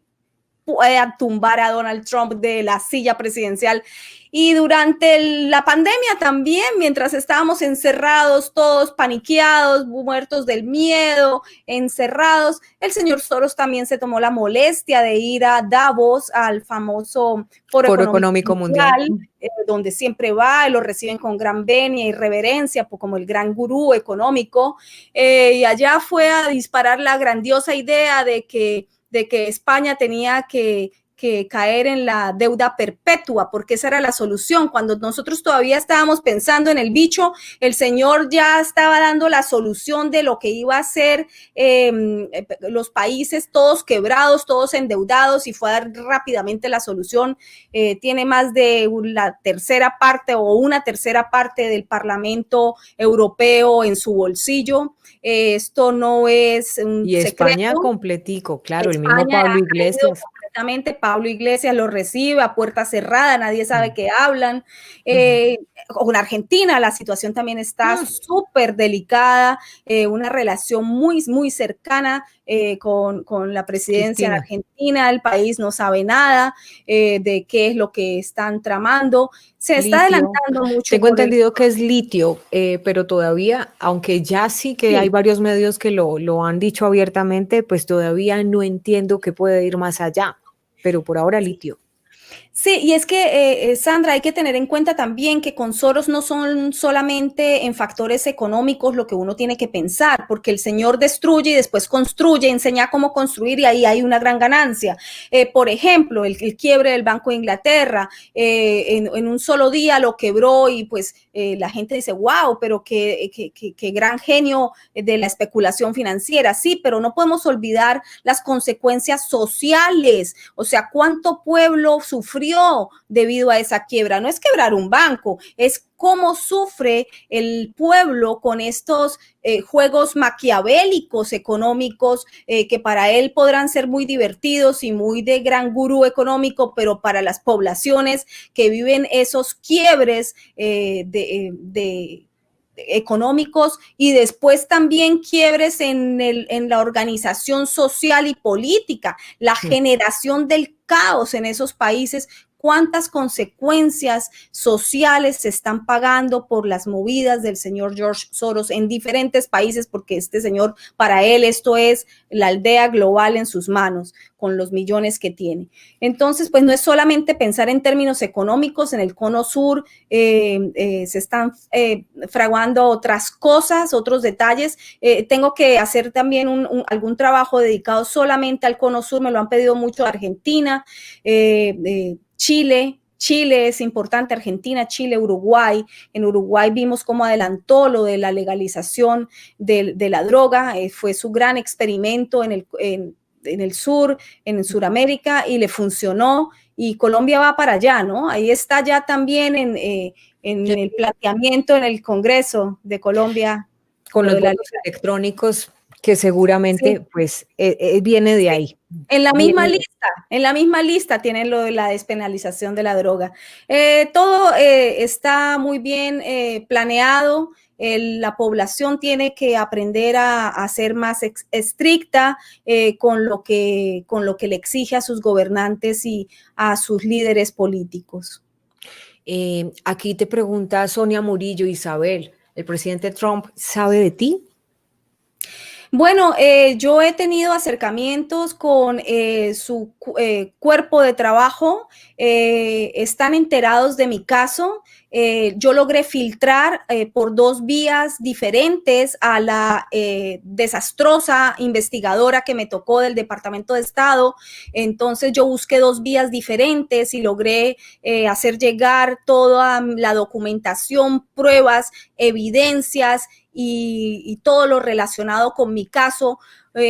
pueda tumbar a Donald Trump de la silla presidencial. Y durante la pandemia también, mientras estábamos encerrados, todos paniqueados, muertos del miedo, encerrados, el señor Soros también se tomó la molestia de ir a Davos, al famoso Foro Económico Mundial, donde siempre va y lo reciben con gran venia y reverencia, como el gran gurú económico. Y allá fue a disparar la grandiosa idea de que España tenía que caer en la deuda perpetua, porque esa era la solución. Cuando nosotros todavía estábamos pensando en el bicho, el señor ya estaba dando la solución de lo que iba a ser los países todos quebrados, todos endeudados, y fue a dar rápidamente la solución. Tiene más de la tercera parte o una tercera parte del Parlamento Europeo en su bolsillo. Esto no es un y España secreto. completico, claro, España, el mismo Pablo Iglesias. Pablo Iglesias lo recibe a puerta cerrada, nadie sabe qué hablan. Con Argentina la situación también está súper delicada, una relación muy, muy cercana con la presidencia en Argentina. El país no sabe nada de qué es lo que están tramando. Se está adelantando mucho. Tengo entendido que es litio, pero todavía, aunque ya sí que hay varios medios que lo han dicho abiertamente, pues todavía no entiendo qué puede ir más allá, pero por ahora litio. Sí, y es que, Sandra, hay que tener en cuenta también que con Soros no son solamente en factores económicos lo que uno tiene que pensar, porque el señor destruye y después construye, enseña cómo construir, y ahí hay una gran ganancia. Por ejemplo, el quiebre del Banco de Inglaterra, en un solo día lo quebró, y pues la gente dice, wow, pero qué gran genio de la especulación financiera. Sí, pero no podemos olvidar las consecuencias sociales. O sea, ¿cuánto pueblo sufrió debido a esa quiebra? No es quebrar un banco, es cómo sufre el pueblo con estos juegos maquiavélicos económicos que para él podrán ser muy divertidos y muy de gran gurú económico, pero para las poblaciones que viven esos quiebres económicos, y después también quiebres en la organización social y política, la generación del caos en esos países. ¿Cuántas consecuencias sociales se están pagando por las movidas del señor George Soros en diferentes países? Porque este señor, para él, esto es la aldea global en sus manos, con los millones que tiene. Entonces, pues no es solamente pensar en términos económicos. En el cono sur se están fraguando otras cosas, otros detalles. Tengo que hacer también algún trabajo dedicado solamente al cono sur. Me lo han pedido mucho Argentina, Chile es importante, Argentina, Chile, Uruguay. En Uruguay vimos cómo adelantó lo de la legalización de la droga, fue su gran experimento en el sur, en Sudamérica, y le funcionó, y Colombia va para allá, ¿no? Ahí está ya también en el planteamiento en el Congreso de Colombia. Con los votos electrónicos que seguramente Sí. pues viene de ahí. En la Viene- misma lista tienen lo de la despenalización de la droga. Todo está muy bien planeado. La población tiene que aprender a ser más estricta con lo que le exige a sus gobernantes y a sus líderes políticos. Aquí te pregunta Sonia Murillo, Isabel, ¿el presidente Trump sabe de ti? Bueno, yo he tenido acercamientos con su cuerpo de trabajo, están enterados de mi caso. Yo logré filtrar por 2 vías diferentes a la desastrosa investigadora que me tocó del Departamento de Estado. Entonces yo busqué 2 vías diferentes y logré hacer llegar toda la documentación, pruebas, evidencias y todo lo relacionado con mi caso,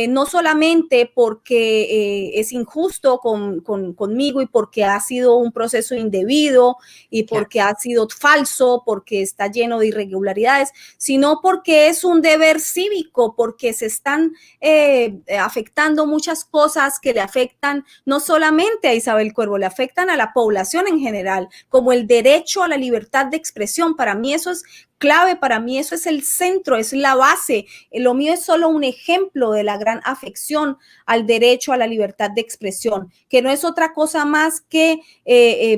no solamente porque es injusto conmigo y porque ha sido un proceso indebido y porque ha sido falso, porque está lleno de irregularidades, sino porque es un deber cívico, porque se están afectando muchas cosas que le afectan no solamente a Isabel Cuervo, le afectan a la población en general, como el derecho a la libertad de expresión. Para mí eso es clave, para mí eso es el centro, es la base. Lo mío es solo un ejemplo de la gran afección al derecho a la libertad de expresión, que no es otra cosa más que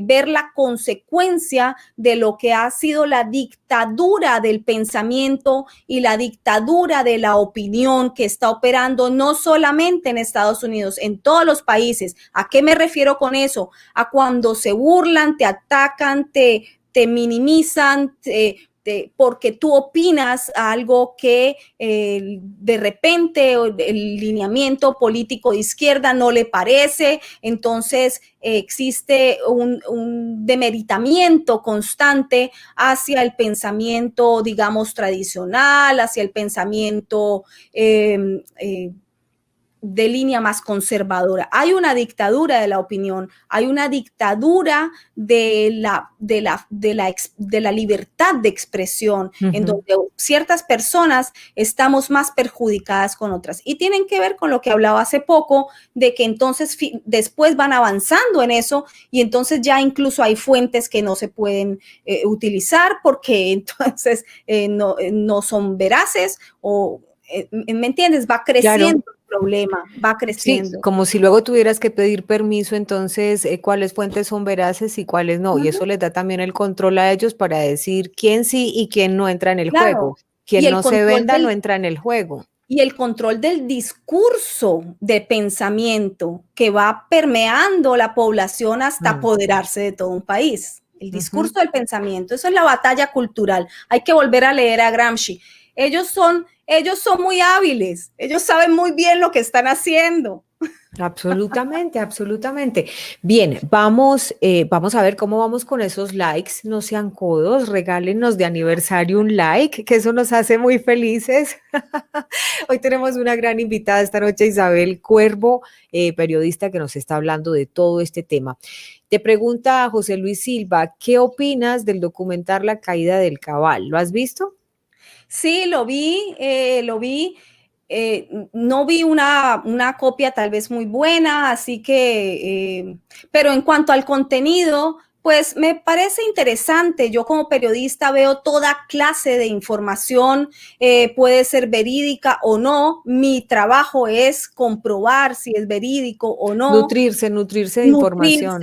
ver la consecuencia de lo que ha sido la dictadura del pensamiento y la dictadura de la opinión que está operando no solamente en Estados Unidos, en todos los países. ¿A qué me refiero con eso? A cuando se burlan, te atacan, te minimizan, porque tú opinas algo que de repente el lineamiento político de izquierda no le parece, entonces existe un demeritamiento constante hacia el pensamiento, digamos, tradicional, hacia el pensamiento de línea más conservadora. Hay una dictadura de la opinión, hay una dictadura de la libertad de expresión, en donde ciertas personas estamos más perjudicadas con otras. Y tienen que ver con lo que hablaba hace poco, de que entonces después van avanzando en eso y entonces ya incluso hay fuentes que no se pueden utilizar porque entonces no son veraces o, ¿me entiendes? Va creciendo. Claro. Problema, va Sí, creciendo. como si luego tuvieras que pedir permiso, entonces, cuáles fuentes son veraces y cuáles no. Y eso les da también el control a ellos para decir quién sí y quién no entra en el Claro. juego. Y Quien el no se control venda no entra en el juego. y el control del discurso de pensamiento que va permeando la población hasta apoderarse de todo un país. El discurso del pensamiento, eso es la batalla cultural. Hay que volver a leer a Gramsci. Ellos son muy hábiles, ellos saben muy bien lo que están haciendo. Absolutamente, absolutamente. Bien, vamos a ver cómo vamos con esos likes. No sean codos, regálenos de aniversario un like, que eso nos hace muy felices. Hoy tenemos una gran invitada esta noche, Isabel Cuervo, periodista que nos está hablando de todo este tema. Te pregunta José Luis Silva, ¿qué opinas del documental La caída del cabal? ¿Lo has visto? Sí, lo vi. No vi una copia tal vez muy buena, así que, pero en cuanto al contenido, pues me parece interesante. Yo como periodista veo toda clase de información, puede ser verídica o no. Mi trabajo es comprobar si es verídico o no. Nutrirse de información.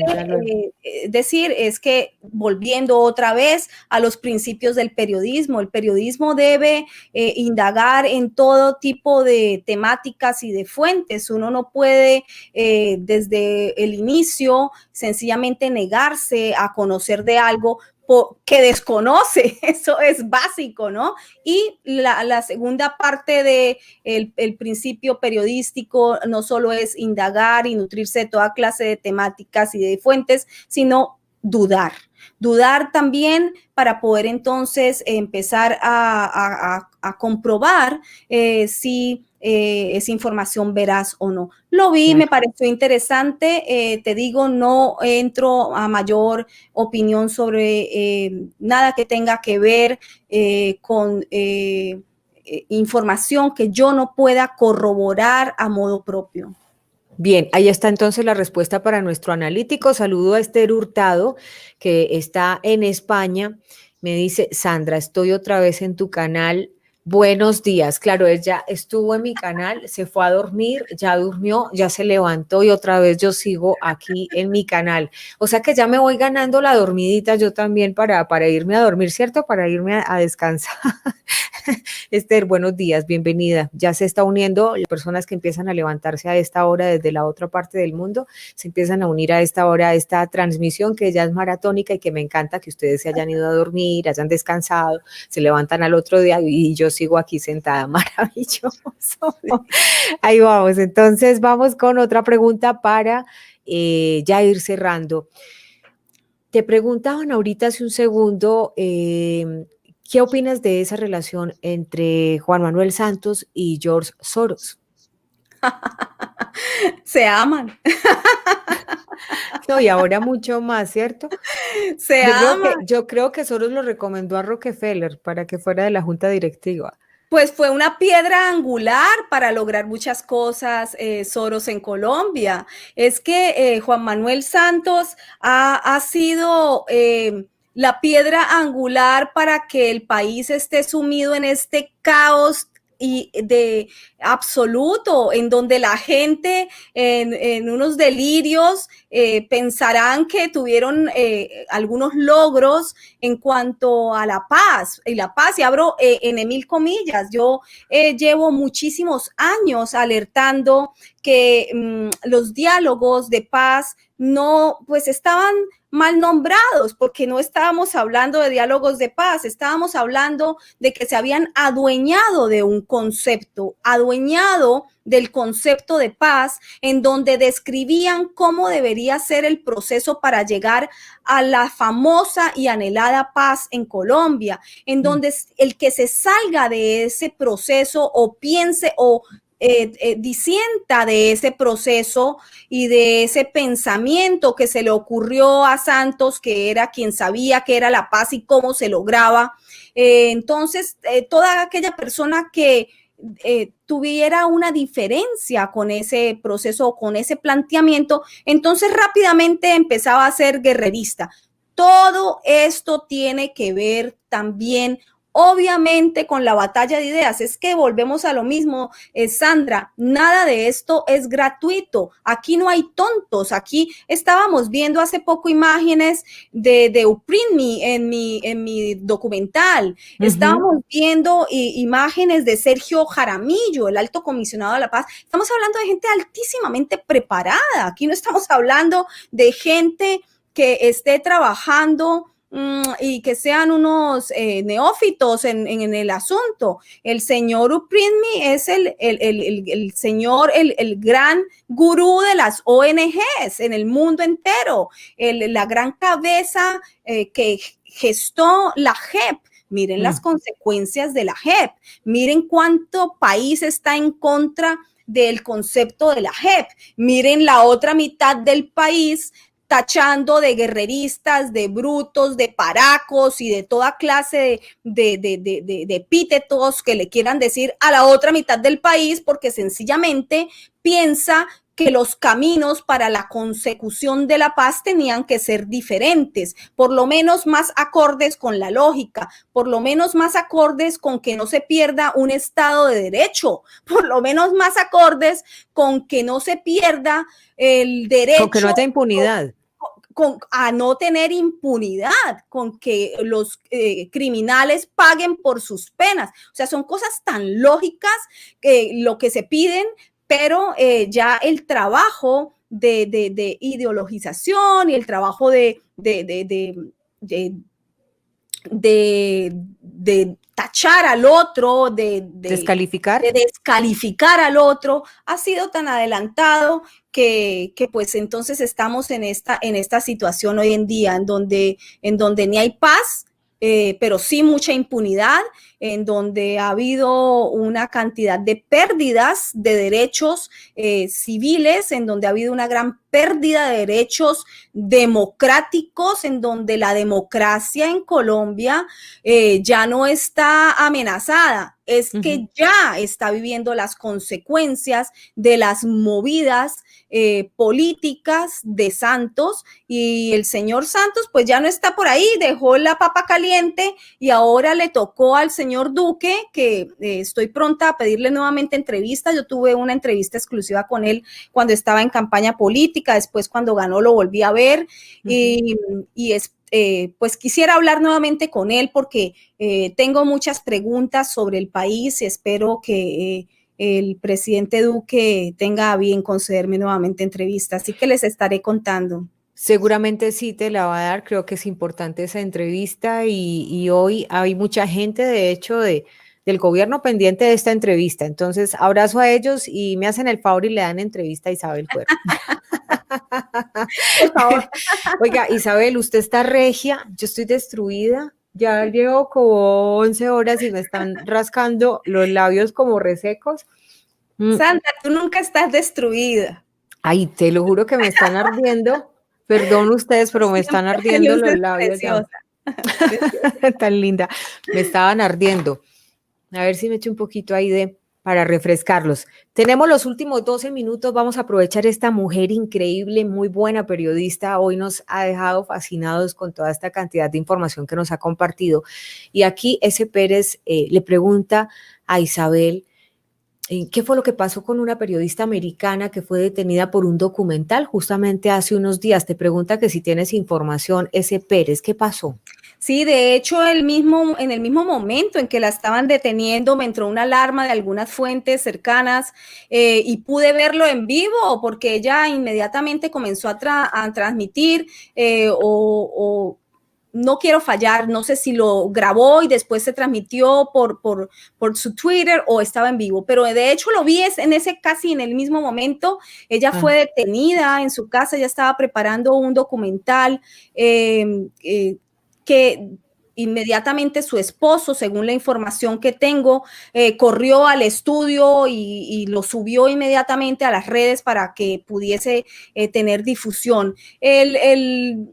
Decir es que volviendo otra vez a los principios del periodismo, el periodismo debe indagar en todo tipo de temáticas y de fuentes. Uno no puede desde el inicio sencillamente negarse a conocer de algo que desconoce, eso es básico, ¿no? Y la segunda parte de el principio periodístico no solo es indagar y nutrirse de toda clase de temáticas y de fuentes, sino dudar también para poder entonces empezar a comprobar si es información veraz o no. Lo vi, me pareció interesante, te digo, no entro a mayor opinión sobre nada que tenga que ver con información que yo no pueda corroborar a modo propio. Bien, ahí está entonces la respuesta para nuestro analítico. Saludo a Esther Hurtado, que está en España. Me dice, Sandra, estoy otra vez en tu canal. Buenos días. Claro, ella estuvo en mi canal, se fue a dormir, ya durmió, ya se levantó y otra vez yo sigo aquí en mi canal. O sea que ya me voy ganando la dormidita yo también para irme a dormir, ¿cierto? Para irme a descansar. Esther, buenos días, bienvenida. Ya se está uniendo personas que empiezan a levantarse a esta hora desde la otra parte del mundo, se empiezan a unir a esta hora a esta transmisión que ya es maratónica y que me encanta que ustedes se hayan ido a dormir, hayan descansado, se levantan al otro día y yo sigo aquí sentada, maravilloso. Ahí vamos, entonces vamos con otra pregunta para ya ir cerrando. Te preguntaban ahorita hace un segundo, ¿qué opinas de esa relación entre Juan Manuel Santos y George Soros? Se aman. No, y ahora mucho más, ¿cierto? Se aman. Yo creo que Soros lo recomendó a Rockefeller para que fuera de la junta directiva. Pues fue una piedra angular para lograr muchas cosas, Soros en Colombia. Es que Juan Manuel Santos ha sido la piedra angular para que el país esté sumido en este caos y de absoluto, en donde la gente en unos delirios pensarán que tuvieron algunos logros en cuanto a la paz, y abro en mil comillas. Yo llevo muchísimos años alertando que los diálogos de paz no, pues estaban mal nombrados, porque no estábamos hablando de diálogos de paz, estábamos hablando de que se habían adueñado de un concepto, adueñado del concepto de paz, en donde describían cómo debería ser el proceso para llegar a la famosa y anhelada paz en Colombia, en donde el que se salga de ese proceso o piense o disienta de ese proceso y de ese pensamiento que se le ocurrió a Santos, que era quien sabía qué era la paz y cómo se lograba. Entonces, toda aquella persona que tuviera una diferencia con ese proceso, con ese planteamiento, entonces rápidamente empezaba a ser guerrerista. Todo esto tiene que ver también obviamente con la batalla de ideas. Es que volvemos a lo mismo, Sandra, nada de esto es gratuito, aquí no hay tontos, aquí estábamos viendo hace poco imágenes de Uprintme en mi documental, estábamos viendo imágenes de Sergio Jaramillo, el alto comisionado de la paz, estamos hablando de gente altísimamente preparada, aquí no estamos hablando de gente que esté trabajando y que sean unos neófitos en el asunto. El señor Uprintme es el señor, el gran gurú de las ONGs en el mundo entero, la gran cabeza que gestó la JEP. Miren las consecuencias de la JEP, miren cuánto país está en contra del concepto de la JEP, miren la otra mitad del país tachando de guerreristas, de brutos, de paracos y de toda clase de epítetos que le quieran decir a la otra mitad del país, porque sencillamente piensa que los caminos para la consecución de la paz tenían que ser diferentes, por lo menos más acordes con la lógica, por lo menos más acordes con que no se pierda un Estado de Derecho, por lo menos más acordes con que no se pierda el derecho. Con que no haya impunidad. A no tener impunidad, con que los criminales paguen por sus penas. O sea, son cosas tan lógicas lo que se piden, pero ya el trabajo de ideologización y el trabajo de tachar al otro, de descalificar al otro, ha sido tan adelantado que pues entonces estamos en esta situación hoy en día, en donde ni hay paz, pero sí mucha impunidad, en donde ha habido una cantidad de pérdidas de derechos civiles, en donde ha habido una gran pérdida de derechos democráticos, en donde la democracia en Colombia ya no está amenazada, es que ya está viviendo las consecuencias de las movidas políticas de Santos, y el señor Santos pues ya no está por ahí, dejó la papa caliente y ahora le tocó al señor Duque, que estoy pronta a pedirle nuevamente entrevista. Yo tuve una entrevista exclusiva con él cuando estaba en campaña política, después cuando ganó lo volví a ver pues quisiera hablar nuevamente con él porque tengo muchas preguntas sobre el país y espero que el presidente Duque tenga a bien concederme nuevamente entrevista, así que les estaré contando. Seguramente sí te la va a dar, creo que es importante esa entrevista y hoy hay mucha gente, de hecho, del gobierno pendiente de esta entrevista. Entonces, abrazo a ellos y me hacen el favor y le dan entrevista a Isabel Cuervo. Por favor. Oiga, Isabel, usted está regia, yo estoy destruida. Ya llevo como 11 horas y me están rascando los labios como resecos. Sandra, tú nunca estás destruida. Ay, te lo juro que me están ardiendo. Perdón ustedes, pero me están ardiendo los labios. Tan linda. Me estaban ardiendo. A ver si me echo un poquito ahí para refrescarlos. Tenemos los últimos 12 minutos. Vamos a aprovechar esta mujer increíble, muy buena periodista. Hoy nos ha dejado fascinados con toda esta cantidad de información que nos ha compartido. Y aquí S. Pérez le pregunta a Isabel, ¿qué fue lo que pasó con una periodista americana que fue detenida por un documental justamente hace unos días? Te pregunta que si tienes información, S. Pérez, ¿qué pasó? Sí, de hecho, en el mismo momento en que la estaban deteniendo, me entró una alarma de algunas fuentes cercanas y pude verlo en vivo porque ella inmediatamente comenzó a transmitir no quiero fallar, no sé si lo grabó y después se transmitió por su Twitter o estaba en vivo, pero de hecho lo vi casi en el mismo momento. Ella fue detenida en su casa, ella estaba preparando un documental que inmediatamente su esposo, según la información que tengo, corrió al estudio y lo subió inmediatamente a las redes para que pudiese tener difusión. El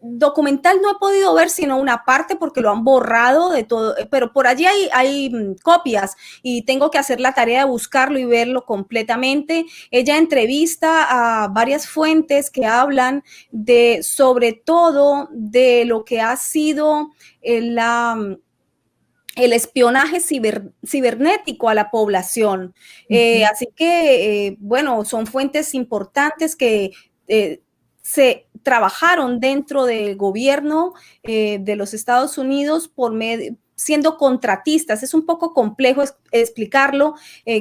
documental no he podido ver sino una parte porque lo han borrado de todo, pero por allí hay copias y tengo que hacer la tarea de buscarlo y verlo completamente. Ella entrevista a varias fuentes que hablan sobre todo de lo que ha sido el espionaje cibernético a la población. Así que, bueno, son fuentes importantes que se trabajaron dentro del gobierno de los Estados Unidos siendo contratistas. Es un poco complejo explicarlo.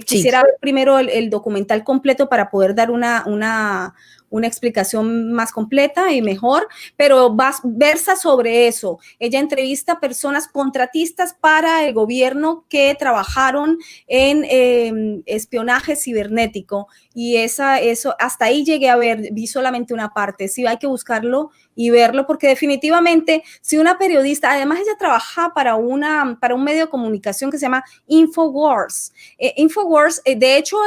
Quisiera ver primero el documental completo para poder dar una explicación más completa y mejor, pero versa sobre eso. Ella entrevista a personas contratistas para el gobierno que trabajaron en espionaje cibernético y eso hasta ahí llegué a ver, vi solamente una parte. Sí, hay que buscarlo y verlo porque definitivamente si una periodista, además ella trabaja para un medio de comunicación que se llama InfoWars. InfoWars, de hecho,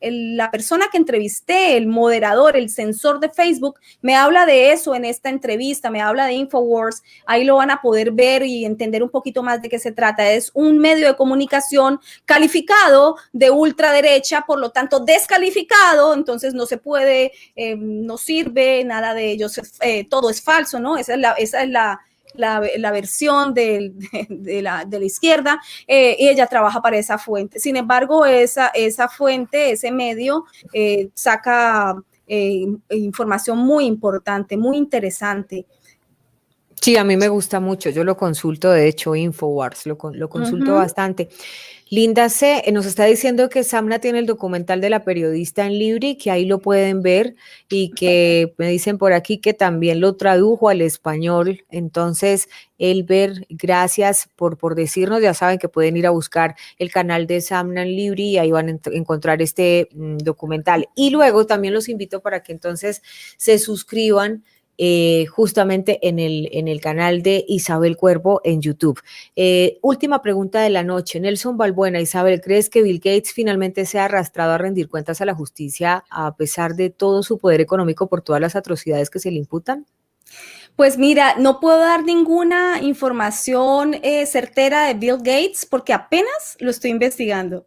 la persona que entrevisté, el moderador, el censor de Facebook, me habla de eso en esta entrevista, me habla de InfoWars, ahí lo van a poder ver y entender un poquito más de qué se trata. Es un medio de comunicación calificado de ultraderecha, por lo tanto descalificado, entonces no se puede, no sirve, nada de ellos, todo es falso, ¿no? Esa es la versión de la izquierda, y ella trabaja para esa fuente. Sin embargo, esa fuente, ese medio, saca información muy importante, muy interesante. Sí, a mí me gusta mucho, yo lo consulto, de hecho, InfoWars, lo consulto bastante. Linda C. nos está diciendo que Samna tiene el documental de la periodista en Libri, que ahí lo pueden ver y que me dicen por aquí que también lo tradujo al español. Entonces, Elber, gracias por decirnos, ya saben que pueden ir a buscar el canal de Samna en Libri y ahí van a encontrar este documental. Y luego también los invito para que entonces se suscriban justamente en el canal de Isabel Cuervo en YouTube. Última pregunta de la noche. Nelson Balbuena, Isabel, ¿crees que Bill Gates finalmente sea arrastrado a rendir cuentas a la justicia a pesar de todo su poder económico por todas las atrocidades que se le imputan? Pues mira, no puedo dar ninguna información certera de Bill Gates porque apenas lo estoy investigando.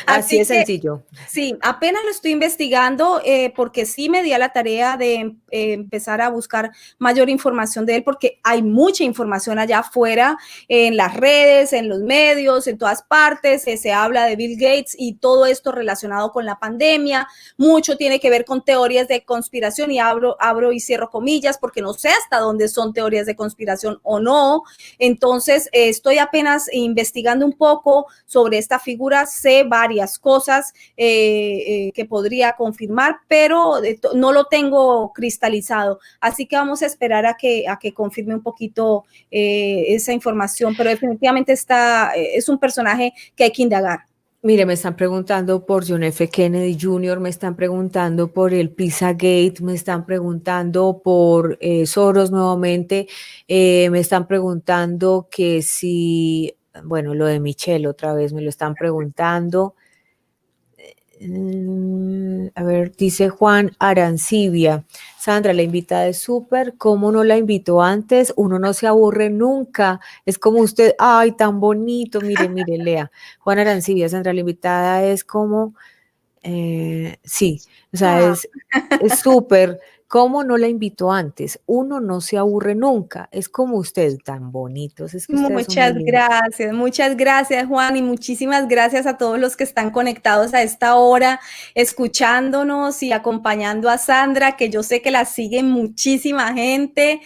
Así Así de que sencillo. sí, apenas lo estoy investigando porque sí me di a la tarea de empezar a buscar mayor información de él porque hay mucha información allá afuera en las redes, en los medios, en todas partes. Se habla de Bill Gates y todo esto relacionado con la pandemia. Mucho tiene que ver con teorías de conspiración y abro y cierro comillas porque no sé hasta dónde son teorías de conspiración o no. Entonces, estoy apenas investigando un poco sobre esta figura. Sé varias cosas que podría confirmar, pero no lo tengo cristalizado. Así que vamos a esperar a que confirme un poquito esa información, pero definitivamente es un personaje que hay que indagar. Mire, me están preguntando por John F. Kennedy Jr., me están preguntando por el Pizzagate, me están preguntando por Soros nuevamente, me están preguntando que si, bueno, lo de Michelle otra vez me lo están preguntando. A ver, dice Juan Arancibia. Sandra, la invitada es súper. ¿Cómo no la invitó antes? Uno no se aburre nunca. Es como usted, ay, tan bonito. Mire, lea. Juan Arancibia, Sandra, la invitada es como, sí, o sea, es súper. ¿Cómo no la invitó antes? Uno no se aburre nunca. Es como usted, tan bonitos. Es que ustedes son muy lindos. Muchas gracias Juan y muchísimas gracias a todos los que están conectados a esta hora, escuchándonos y acompañando a Sandra, que yo sé que la sigue muchísima gente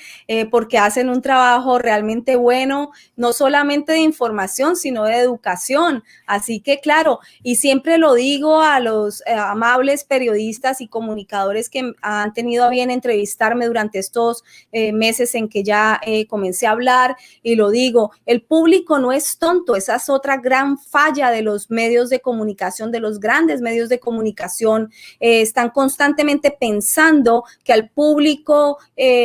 porque hacen un trabajo realmente bueno, no solamente de información, sino de educación. Así que claro, y siempre lo digo a los amables periodistas y comunicadores que han tenido a bien entrevistarme durante estos meses en que ya comencé a hablar, y lo digo, el público no es tonto. Esa es otra gran falla de los medios de comunicación, de los grandes medios de comunicación. Están constantemente pensando que al público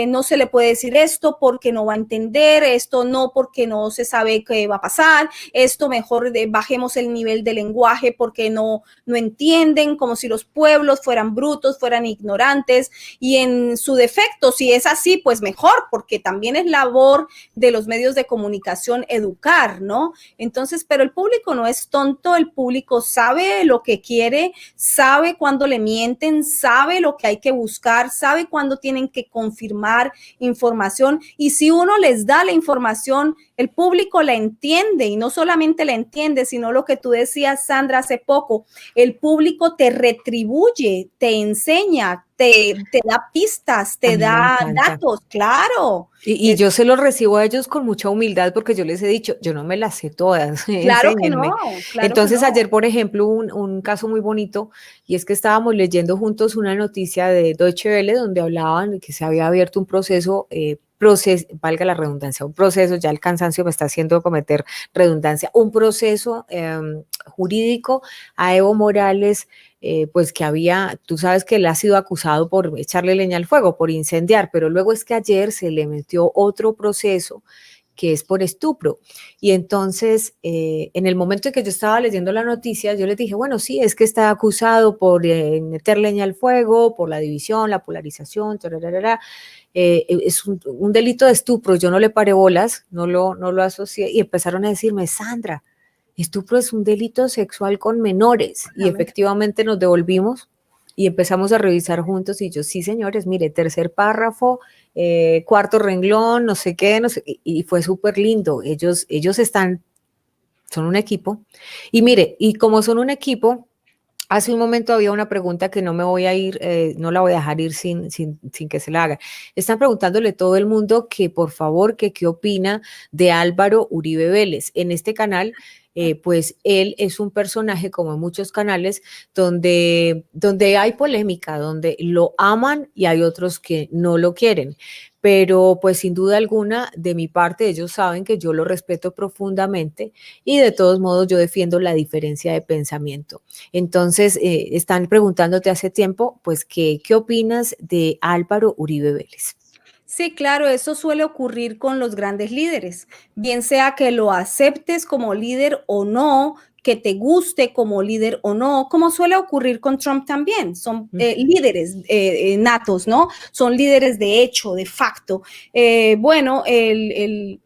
no se le puede decir esto porque no va a entender, esto no porque no se sabe qué va a pasar, esto mejor bajemos el nivel de lenguaje porque no entienden, como si los pueblos fueran brutos, fueran ignorantes, y en su defecto, si es así, pues mejor, porque también es labor de los medios de comunicación educar, ¿no? Entonces, pero el público no es tonto, el público sabe lo que quiere, sabe cuándo le mienten, sabe lo que hay que buscar, sabe cuándo tienen que confirmar información, y si uno les da la información, el público la entiende, y no solamente la entiende, sino lo que tú decías, Sandra, hace poco, el público te retribuye, te enseña, te da pistas, te da datos, claro. Y yo se los recibo a ellos con mucha humildad porque yo les he dicho, yo no me las sé todas, Claro que enséñenme. no, claro Entonces que no. ayer, por ejemplo, un caso muy bonito, y es que estábamos leyendo juntos una noticia de Deutsche Welle donde hablaban de que se había abierto un proceso, valga la redundancia, un proceso, ya el cansancio me está haciendo cometer redundancia, un proceso jurídico a Evo Morales, pues que había, tú sabes que él ha sido acusado por echarle leña al fuego, por incendiar, pero luego es que ayer se le metió otro proceso que es por estupro. Y entonces, en el momento en que yo estaba leyendo la noticia, yo les dije, bueno, sí, es que está acusado por meter leña al fuego, por la división, la polarización, es un delito de estupro. Yo no le paré bolas, no lo asocié, y empezaron a decirme, Sandra, estupro es un delito sexual con menores. Y efectivamente nos devolvimos y empezamos a revisar juntos, y yo, sí, señores, mire, tercer párrafo, cuarto renglón, no sé qué, y fue súper lindo. Ellos son un equipo. Y mire, y como son un equipo, hace un momento había una pregunta que no me voy a ir, no la voy a dejar ir sin que se la haga. Están preguntándole todo el mundo que por favor, que qué opina de Álvaro Uribe Vélez. En este canal, pues él es un personaje, como en muchos canales, donde hay polémica, donde lo aman y hay otros que no lo quieren. Pero pues sin duda alguna, de mi parte, ellos saben que yo lo respeto profundamente y de todos modos yo defiendo la diferencia de pensamiento. Entonces, están preguntándote hace tiempo, pues, ¿qué opinas de Álvaro Uribe Vélez? Sí, claro, eso suele ocurrir con los grandes líderes, bien sea que lo aceptes como líder o no, que te guste como líder o no, como suele ocurrir con Trump también. Son líderes natos, ¿no? Son líderes de hecho, de facto. Bueno, es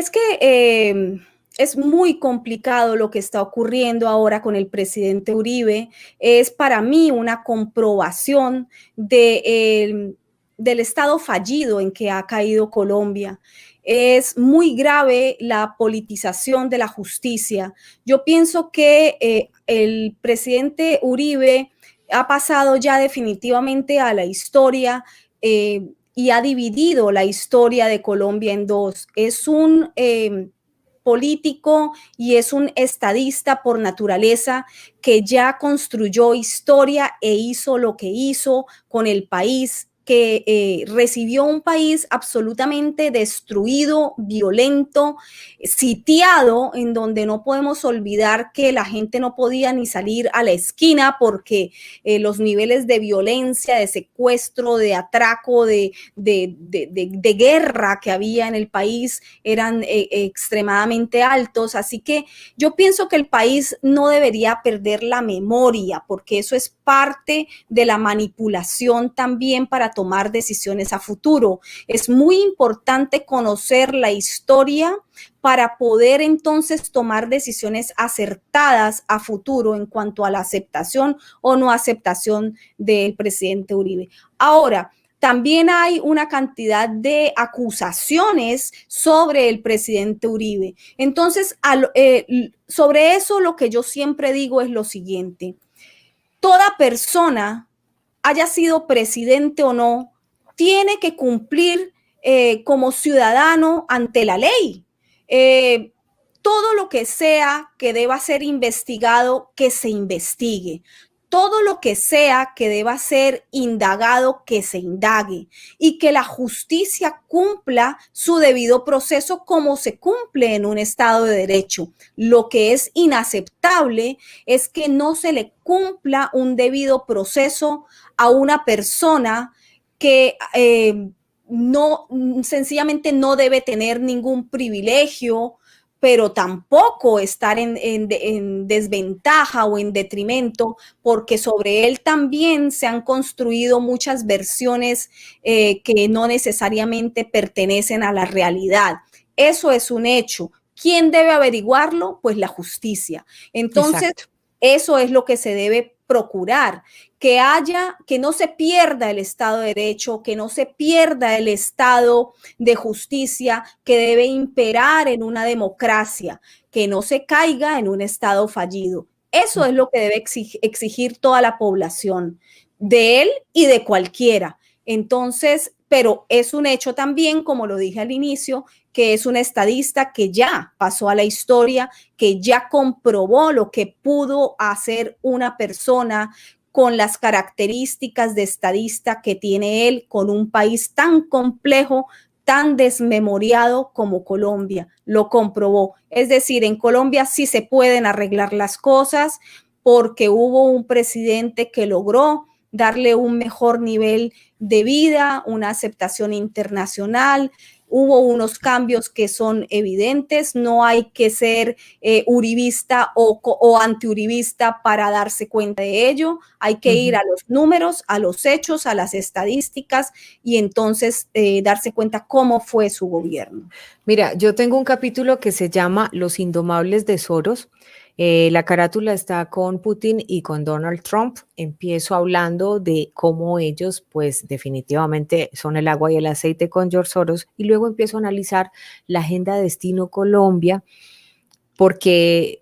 que es muy complicado lo que está ocurriendo ahora con el presidente Uribe. Es para mí una comprobación del estado fallido en que ha caído Colombia. Es muy grave la politización de la justicia. Yo pienso que el presidente Uribe ha pasado ya definitivamente a la historia y ha dividido la historia de Colombia en dos. Es un político y es un estadista por naturaleza que ya construyó historia e hizo lo que hizo con el país, que recibió un país absolutamente destruido, violento, sitiado, en donde no podemos olvidar que la gente no podía ni salir a la esquina porque los niveles de violencia, de secuestro, de atraco, de guerra que había en el país eran extremadamente altos. Así que yo pienso que el país no debería perder la memoria, porque eso es parte de la manipulación también para tomar decisiones a futuro. Es muy importante conocer la historia para poder entonces tomar decisiones acertadas a futuro en cuanto a la aceptación o no aceptación del presidente Uribe. Ahora, también hay una cantidad de acusaciones sobre el presidente Uribe. Entonces, sobre eso lo que yo siempre digo es lo siguiente. Toda persona, haya sido presidente o no, tiene que cumplir como ciudadano ante la ley. Todo lo que sea que deba ser investigado, que se investigue. Todo lo que sea que deba ser indagado, que se indague, y que la justicia cumpla su debido proceso como se cumple en un Estado de Derecho. Lo que es inaceptable es que no se le cumpla un debido proceso a una persona que sencillamente no debe tener ningún privilegio, pero tampoco estar en desventaja o en detrimento, porque sobre él también se han construido muchas versiones que no necesariamente pertenecen a la realidad. Eso es un hecho. ¿Quién debe averiguarlo? Pues la justicia. Entonces, exacto, eso es lo que se debe procurar, que no se pierda el Estado de Derecho, que no se pierda el Estado de justicia que debe imperar en una democracia, que no se caiga en un Estado fallido. Eso es lo que debe exigir toda la población, de él y de cualquiera. Entonces, pero es un hecho también, como lo dije al inicio, que es un estadista que ya pasó a la historia, que ya comprobó lo que pudo hacer una persona con las características de estadista que tiene él, con un país tan complejo, tan desmemoriado como Colombia. Lo comprobó. Es decir, en Colombia sí se pueden arreglar las cosas porque hubo un presidente que logró darle un mejor nivel de vida, una aceptación internacional. Hubo unos cambios que son evidentes, no hay que ser uribista o antiuribista para darse cuenta de ello, hay que ir a los números, a los hechos, a las estadísticas y entonces darse cuenta cómo fue su gobierno. Mira, yo tengo un capítulo que se llama Los Indomables de Soros. La carátula está con Putin y con Donald Trump. Empiezo hablando de cómo ellos, pues definitivamente son el agua y el aceite con George Soros, y luego empiezo a analizar la agenda Destino Colombia, porque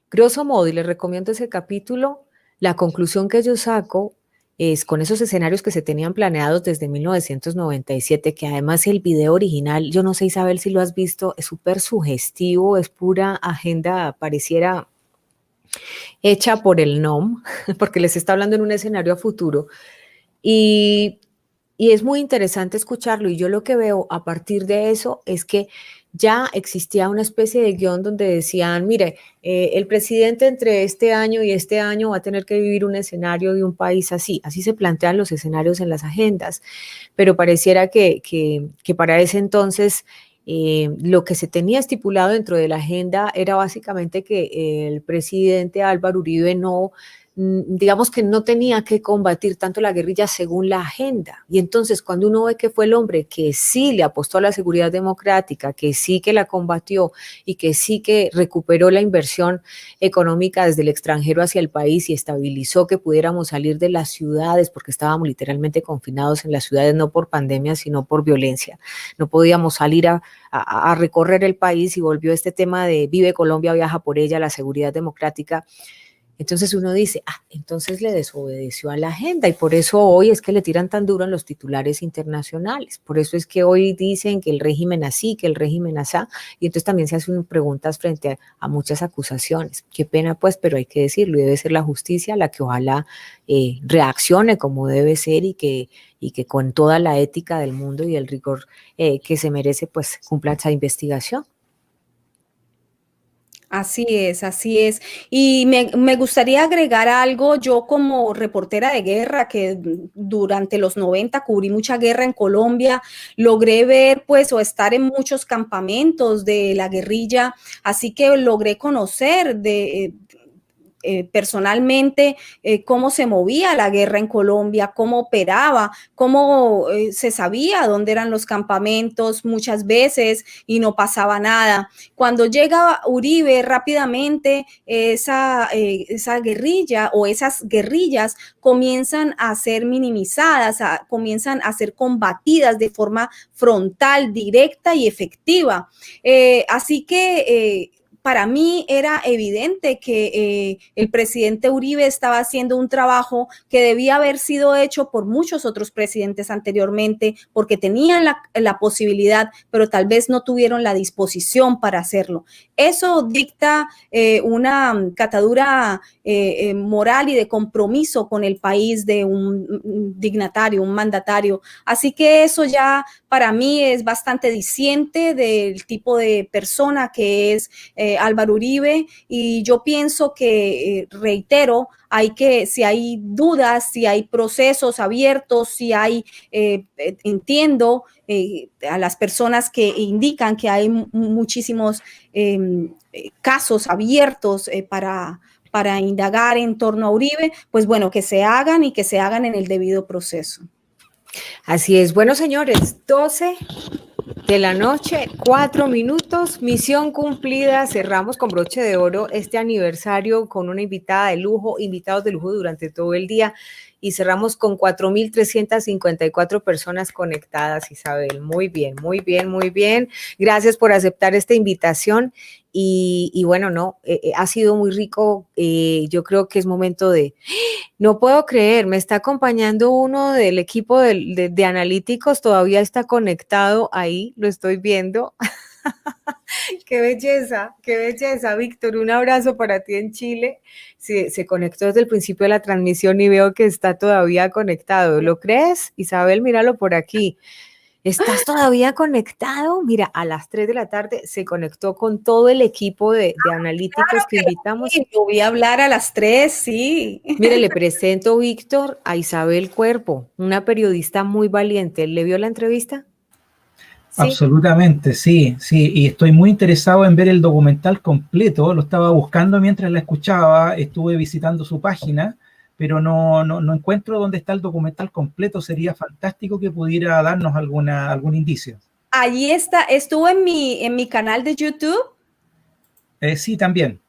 grosso modo, y les recomiendo ese capítulo, la conclusión que yo saco es con esos escenarios que se tenían planeados desde 1997, que además el video original, yo no sé, Isabel, si lo has visto, es súper sugestivo, es pura agenda, pareciera hecha por el NOM, porque les está hablando en un escenario a futuro, y es muy interesante escucharlo, y yo lo que veo a partir de eso es que ya existía una especie de guión donde decían, mire, el presidente entre este año y este año va a tener que vivir un escenario de un país así. Así se plantean los escenarios en las agendas, pero pareciera que para ese entonces lo que se tenía estipulado dentro de la agenda era básicamente que el presidente Álvaro Uribe no, digamos que no tenía que combatir tanto la guerrilla según la agenda. Y entonces cuando uno ve que fue el hombre que sí le apostó a la seguridad democrática, que sí que la combatió y que sí que recuperó la inversión económica desde el extranjero hacia el país y estabilizó que pudiéramos salir de las ciudades, porque estábamos literalmente confinados en las ciudades, no por pandemia, sino por violencia. No podíamos salir a recorrer el país y volvió este tema de Vive Colombia, viaja por ella, la seguridad democrática. Entonces uno dice, entonces le desobedeció a la agenda y por eso hoy es que le tiran tan duro en los titulares internacionales. Por eso es que hoy dicen que el régimen así, que el régimen asá, y entonces también se hacen preguntas frente a muchas acusaciones. Qué pena pues, pero hay que decirlo, y debe ser la justicia la que ojalá reaccione como debe ser y que con toda la ética del mundo y el rigor que se merece, pues cumpla esa investigación. Así es, así es. Y me gustaría agregar algo, yo como reportera de guerra, que durante los 90 cubrí mucha guerra en Colombia, logré ver pues o estar en muchos campamentos de la guerrilla, así que logré conocer personalmente cómo se movía la guerra en Colombia, cómo operaba, cómo se sabía dónde eran los campamentos muchas veces y no pasaba nada. Cuando llega Uribe rápidamente esa guerrilla o esas guerrillas comienzan a ser minimizadas, comienzan a ser combatidas de forma frontal, directa y efectiva. Así que para mí era evidente que el presidente Uribe estaba haciendo un trabajo que debía haber sido hecho por muchos otros presidentes anteriormente, porque tenían la posibilidad, pero tal vez no tuvieron la disposición para hacerlo. Eso dicta una catadura moral y de compromiso con el país de un dignatario, un mandatario. Así que eso ya para mí es bastante diciente del tipo de persona que es Álvaro Uribe, y yo pienso que, reitero, si hay dudas, si hay procesos abiertos, si hay, entiendo a las personas que indican que hay muchísimos casos abiertos para indagar en torno a Uribe, pues bueno, que se hagan y que se hagan en el debido proceso. Así es. Bueno, señores, 12 de la noche, 4 minutos, misión cumplida. Cerramos con broche de oro este aniversario con una invitada de lujo, invitados de lujo durante todo el día, y cerramos con 4.354 personas conectadas, Isabel. Muy bien, muy bien, muy bien. Gracias por aceptar esta invitación. Y bueno, no, ha sido muy rico. Yo creo que es momento de... No puedo creer, me está acompañando uno del equipo de analíticos, todavía está conectado ahí, lo estoy viendo. Qué belleza, Víctor, un abrazo para ti en Chile. Se conectó desde el principio de la transmisión y veo que está todavía conectado. ¿Lo crees? Isabel, míralo por aquí. ¿Estás todavía conectado? Mira, a las 3 de la tarde se conectó con todo el equipo de analíticos claro que invitamos. Sí, voy a hablar a las 3, sí. Mire, le presento, Víctor, a Isabel Cuervo, una periodista muy valiente. ¿Le vio la entrevista? ¿Sí? Absolutamente, sí, y estoy muy interesado en ver el documental completo, lo estaba buscando mientras la escuchaba, estuve visitando su página, pero no encuentro dónde está el documental completo. Sería fantástico que pudiera darnos algún indicio. Allí está, estuvo en mi canal de YouTube. Sí, también.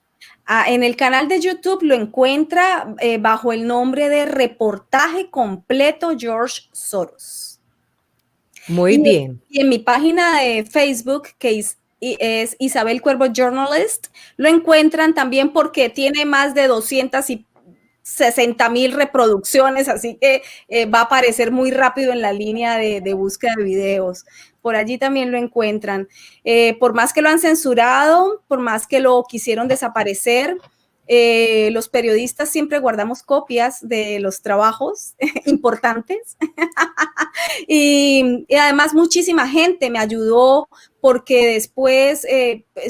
En el canal de YouTube lo encuentra bajo el nombre de Reportaje Completo George Soros. Muy bien. Y en mi página de Facebook, que es Isabel Cuervo Journalist, lo encuentran también porque tiene más de 260,000 reproducciones, así que va a aparecer muy rápido en la línea de búsqueda de videos. Por allí también lo encuentran. Por más que lo han censurado, por más que lo quisieron desaparecer, Los periodistas siempre guardamos copias de los trabajos importantes y además muchísima gente me ayudó porque después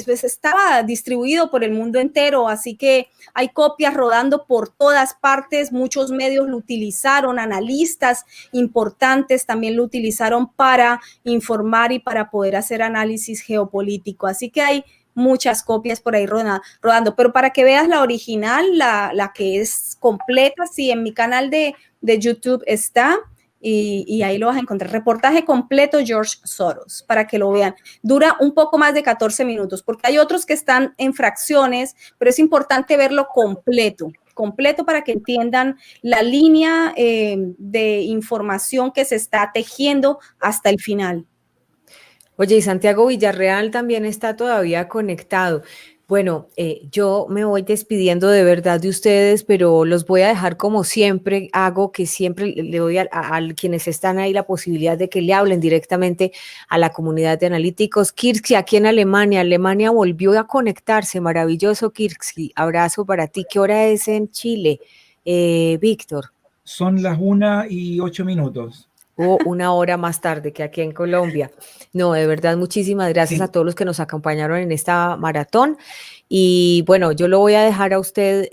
pues estaba distribuido por el mundo entero, así que hay copias rodando por todas partes, muchos medios lo utilizaron, analistas importantes también lo utilizaron para informar y para poder hacer análisis geopolítico, así que hay muchas copias por ahí rodando, pero para que veas la original, la que es completa, sí, en mi canal de YouTube está, y ahí lo vas a encontrar, reportaje completo George Soros, para que lo vean. Dura un poco más de 14 minutos, porque hay otros que están en fracciones, pero es importante verlo completo para que entiendan la línea de información que se está tejiendo hasta el final. Oye, y Santiago Villarreal también está todavía conectado. Bueno, yo me voy despidiendo de verdad de ustedes, pero los voy a dejar como siempre hago, que siempre le doy a quienes están ahí la posibilidad de que le hablen directamente a la comunidad de analíticos. Kirksi, aquí en Alemania, Alemania volvió a conectarse, maravilloso Kirksi, abrazo para ti. ¿Qué hora es en Chile, Víctor? Son las 1:08. O una hora más tarde que aquí en Colombia. No, de verdad, muchísimas gracias a todos los que nos acompañaron en esta maratón. Y bueno, yo lo voy a dejar a usted,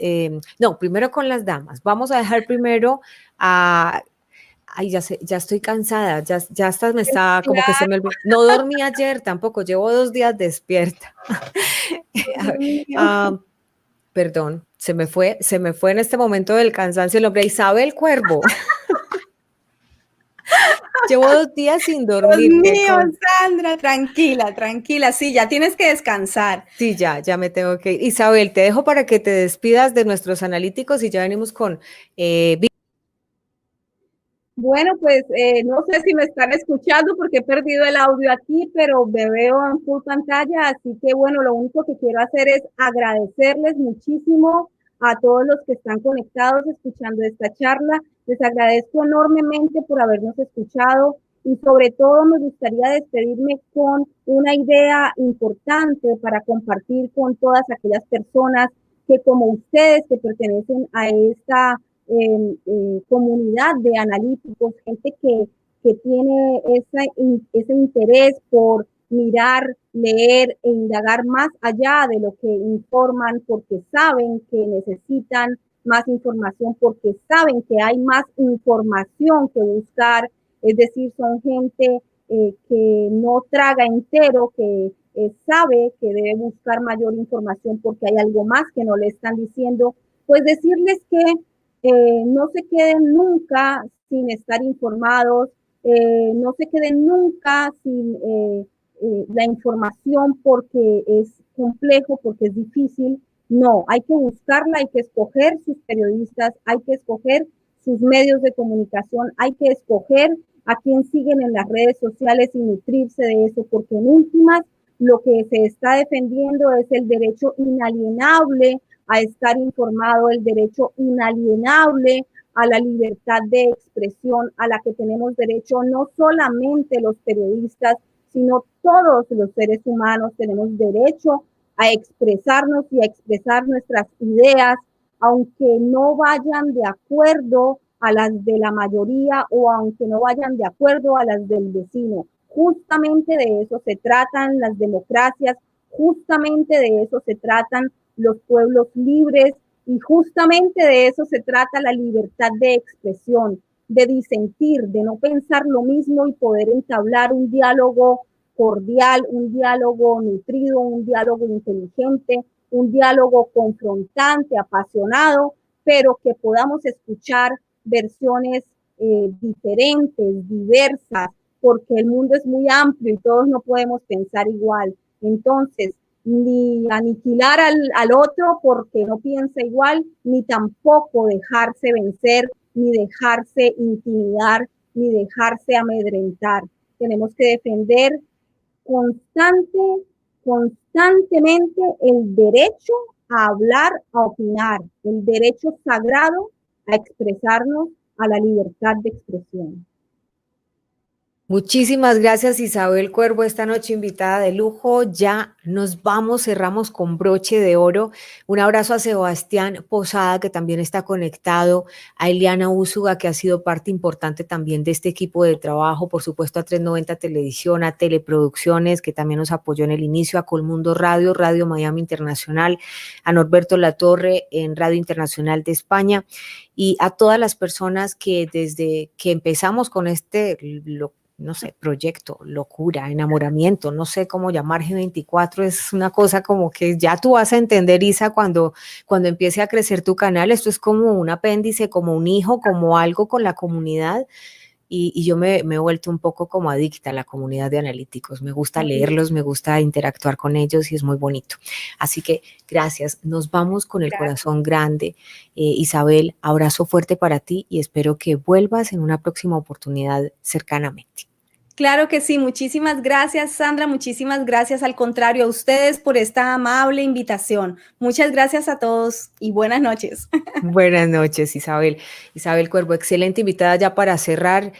no, primero con las damas. Vamos a dejar primero a... Ay, ya estoy cansada, ya hasta me está, como que se me olvidó. No dormí ayer tampoco, llevo 2 días despierta. Perdón, se me fue en este momento del cansancio el hombre. Isabel Cuervo. Llevo 2 días sin dormir. Dios mío, Sandra, tranquila, sí, ya tienes que descansar. Sí, ya me tengo que ir. Isabel, te dejo para que te despidas de nuestros analíticos y ya venimos con... Bueno, pues no sé si me están escuchando porque he perdido el audio aquí, pero me veo en full pantalla, así que bueno, lo único que quiero hacer es agradecerles muchísimo a todos los que están conectados escuchando esta charla. Les agradezco enormemente por habernos escuchado y sobre todo me gustaría despedirme con una idea importante para compartir con todas aquellas personas que como ustedes que pertenecen a esta comunidad de analíticos, gente que tiene ese interés por mirar, leer e indagar más allá de lo que informan, porque saben que necesitan más información, porque saben que hay más información que buscar, es decir, son gente que no traga entero, que sabe que debe buscar mayor información porque hay algo más que no le están diciendo, pues decirles que no se queden nunca sin estar informados, no se queden nunca sin la información porque es complejo, porque es difícil. No, hay que buscarla, hay que escoger sus periodistas, hay que escoger sus medios de comunicación, hay que escoger a quién siguen en las redes sociales y nutrirse de eso, porque en últimas lo que se está defendiendo es el derecho inalienable a estar informado, el derecho inalienable a la libertad de expresión a la que tenemos derecho no solamente los periodistas, sino todos los seres humanos tenemos derecho a expresarnos y a expresar nuestras ideas, aunque no vayan de acuerdo a las de la mayoría o aunque no vayan de acuerdo a las del vecino. Justamente de eso se tratan las democracias, justamente de eso se tratan los pueblos libres y justamente de eso se trata la libertad de expresión, de disentir, de no pensar lo mismo y poder entablar un diálogo cordial, un diálogo nutrido, un diálogo inteligente, un diálogo confrontante, apasionado, pero que podamos escuchar versiones diferentes, diversas, porque el mundo es muy amplio y todos no podemos pensar igual. Entonces, ni aniquilar al otro porque no piensa igual, ni tampoco dejarse vencer, ni dejarse intimidar, ni dejarse amedrentar. Tenemos que defender constantemente el derecho a hablar, a opinar, el derecho sagrado a expresarnos, a la libertad de expresión. Muchísimas gracias, Isabel Cuervo, esta noche invitada de lujo. Ya nos vamos, cerramos con broche de oro. Un abrazo a Sebastián Posada, que también está conectado, a Eliana Úsuga, que ha sido parte importante también de este equipo de trabajo, por supuesto a 390 Televisión, a Teleproducciones, que también nos apoyó en el inicio, a Colmundo Radio, Radio Miami Internacional, a Norberto Latorre en Radio Internacional de España, y a todas las personas que desde que empezamos con no sé, proyecto, locura, enamoramiento, no sé cómo llamar, G24, es una cosa como que ya tú vas a entender, Isa, cuando empiece a crecer tu canal. Esto es como un apéndice, como un hijo, como algo con la comunidad, y yo me he vuelto un poco como adicta a la comunidad de analíticos. Me gusta leerlos, me gusta interactuar con ellos y es muy bonito. Así que gracias, nos vamos con el corazón grande. Isabel, abrazo fuerte para ti y espero que vuelvas en una próxima oportunidad cercanamente. Claro que sí, muchísimas gracias, Sandra, muchísimas gracias, al contrario, a ustedes por esta amable invitación. Muchas gracias a todos y buenas noches. Buenas noches, Isabel. Isabel Cuervo, excelente invitada ya para cerrar.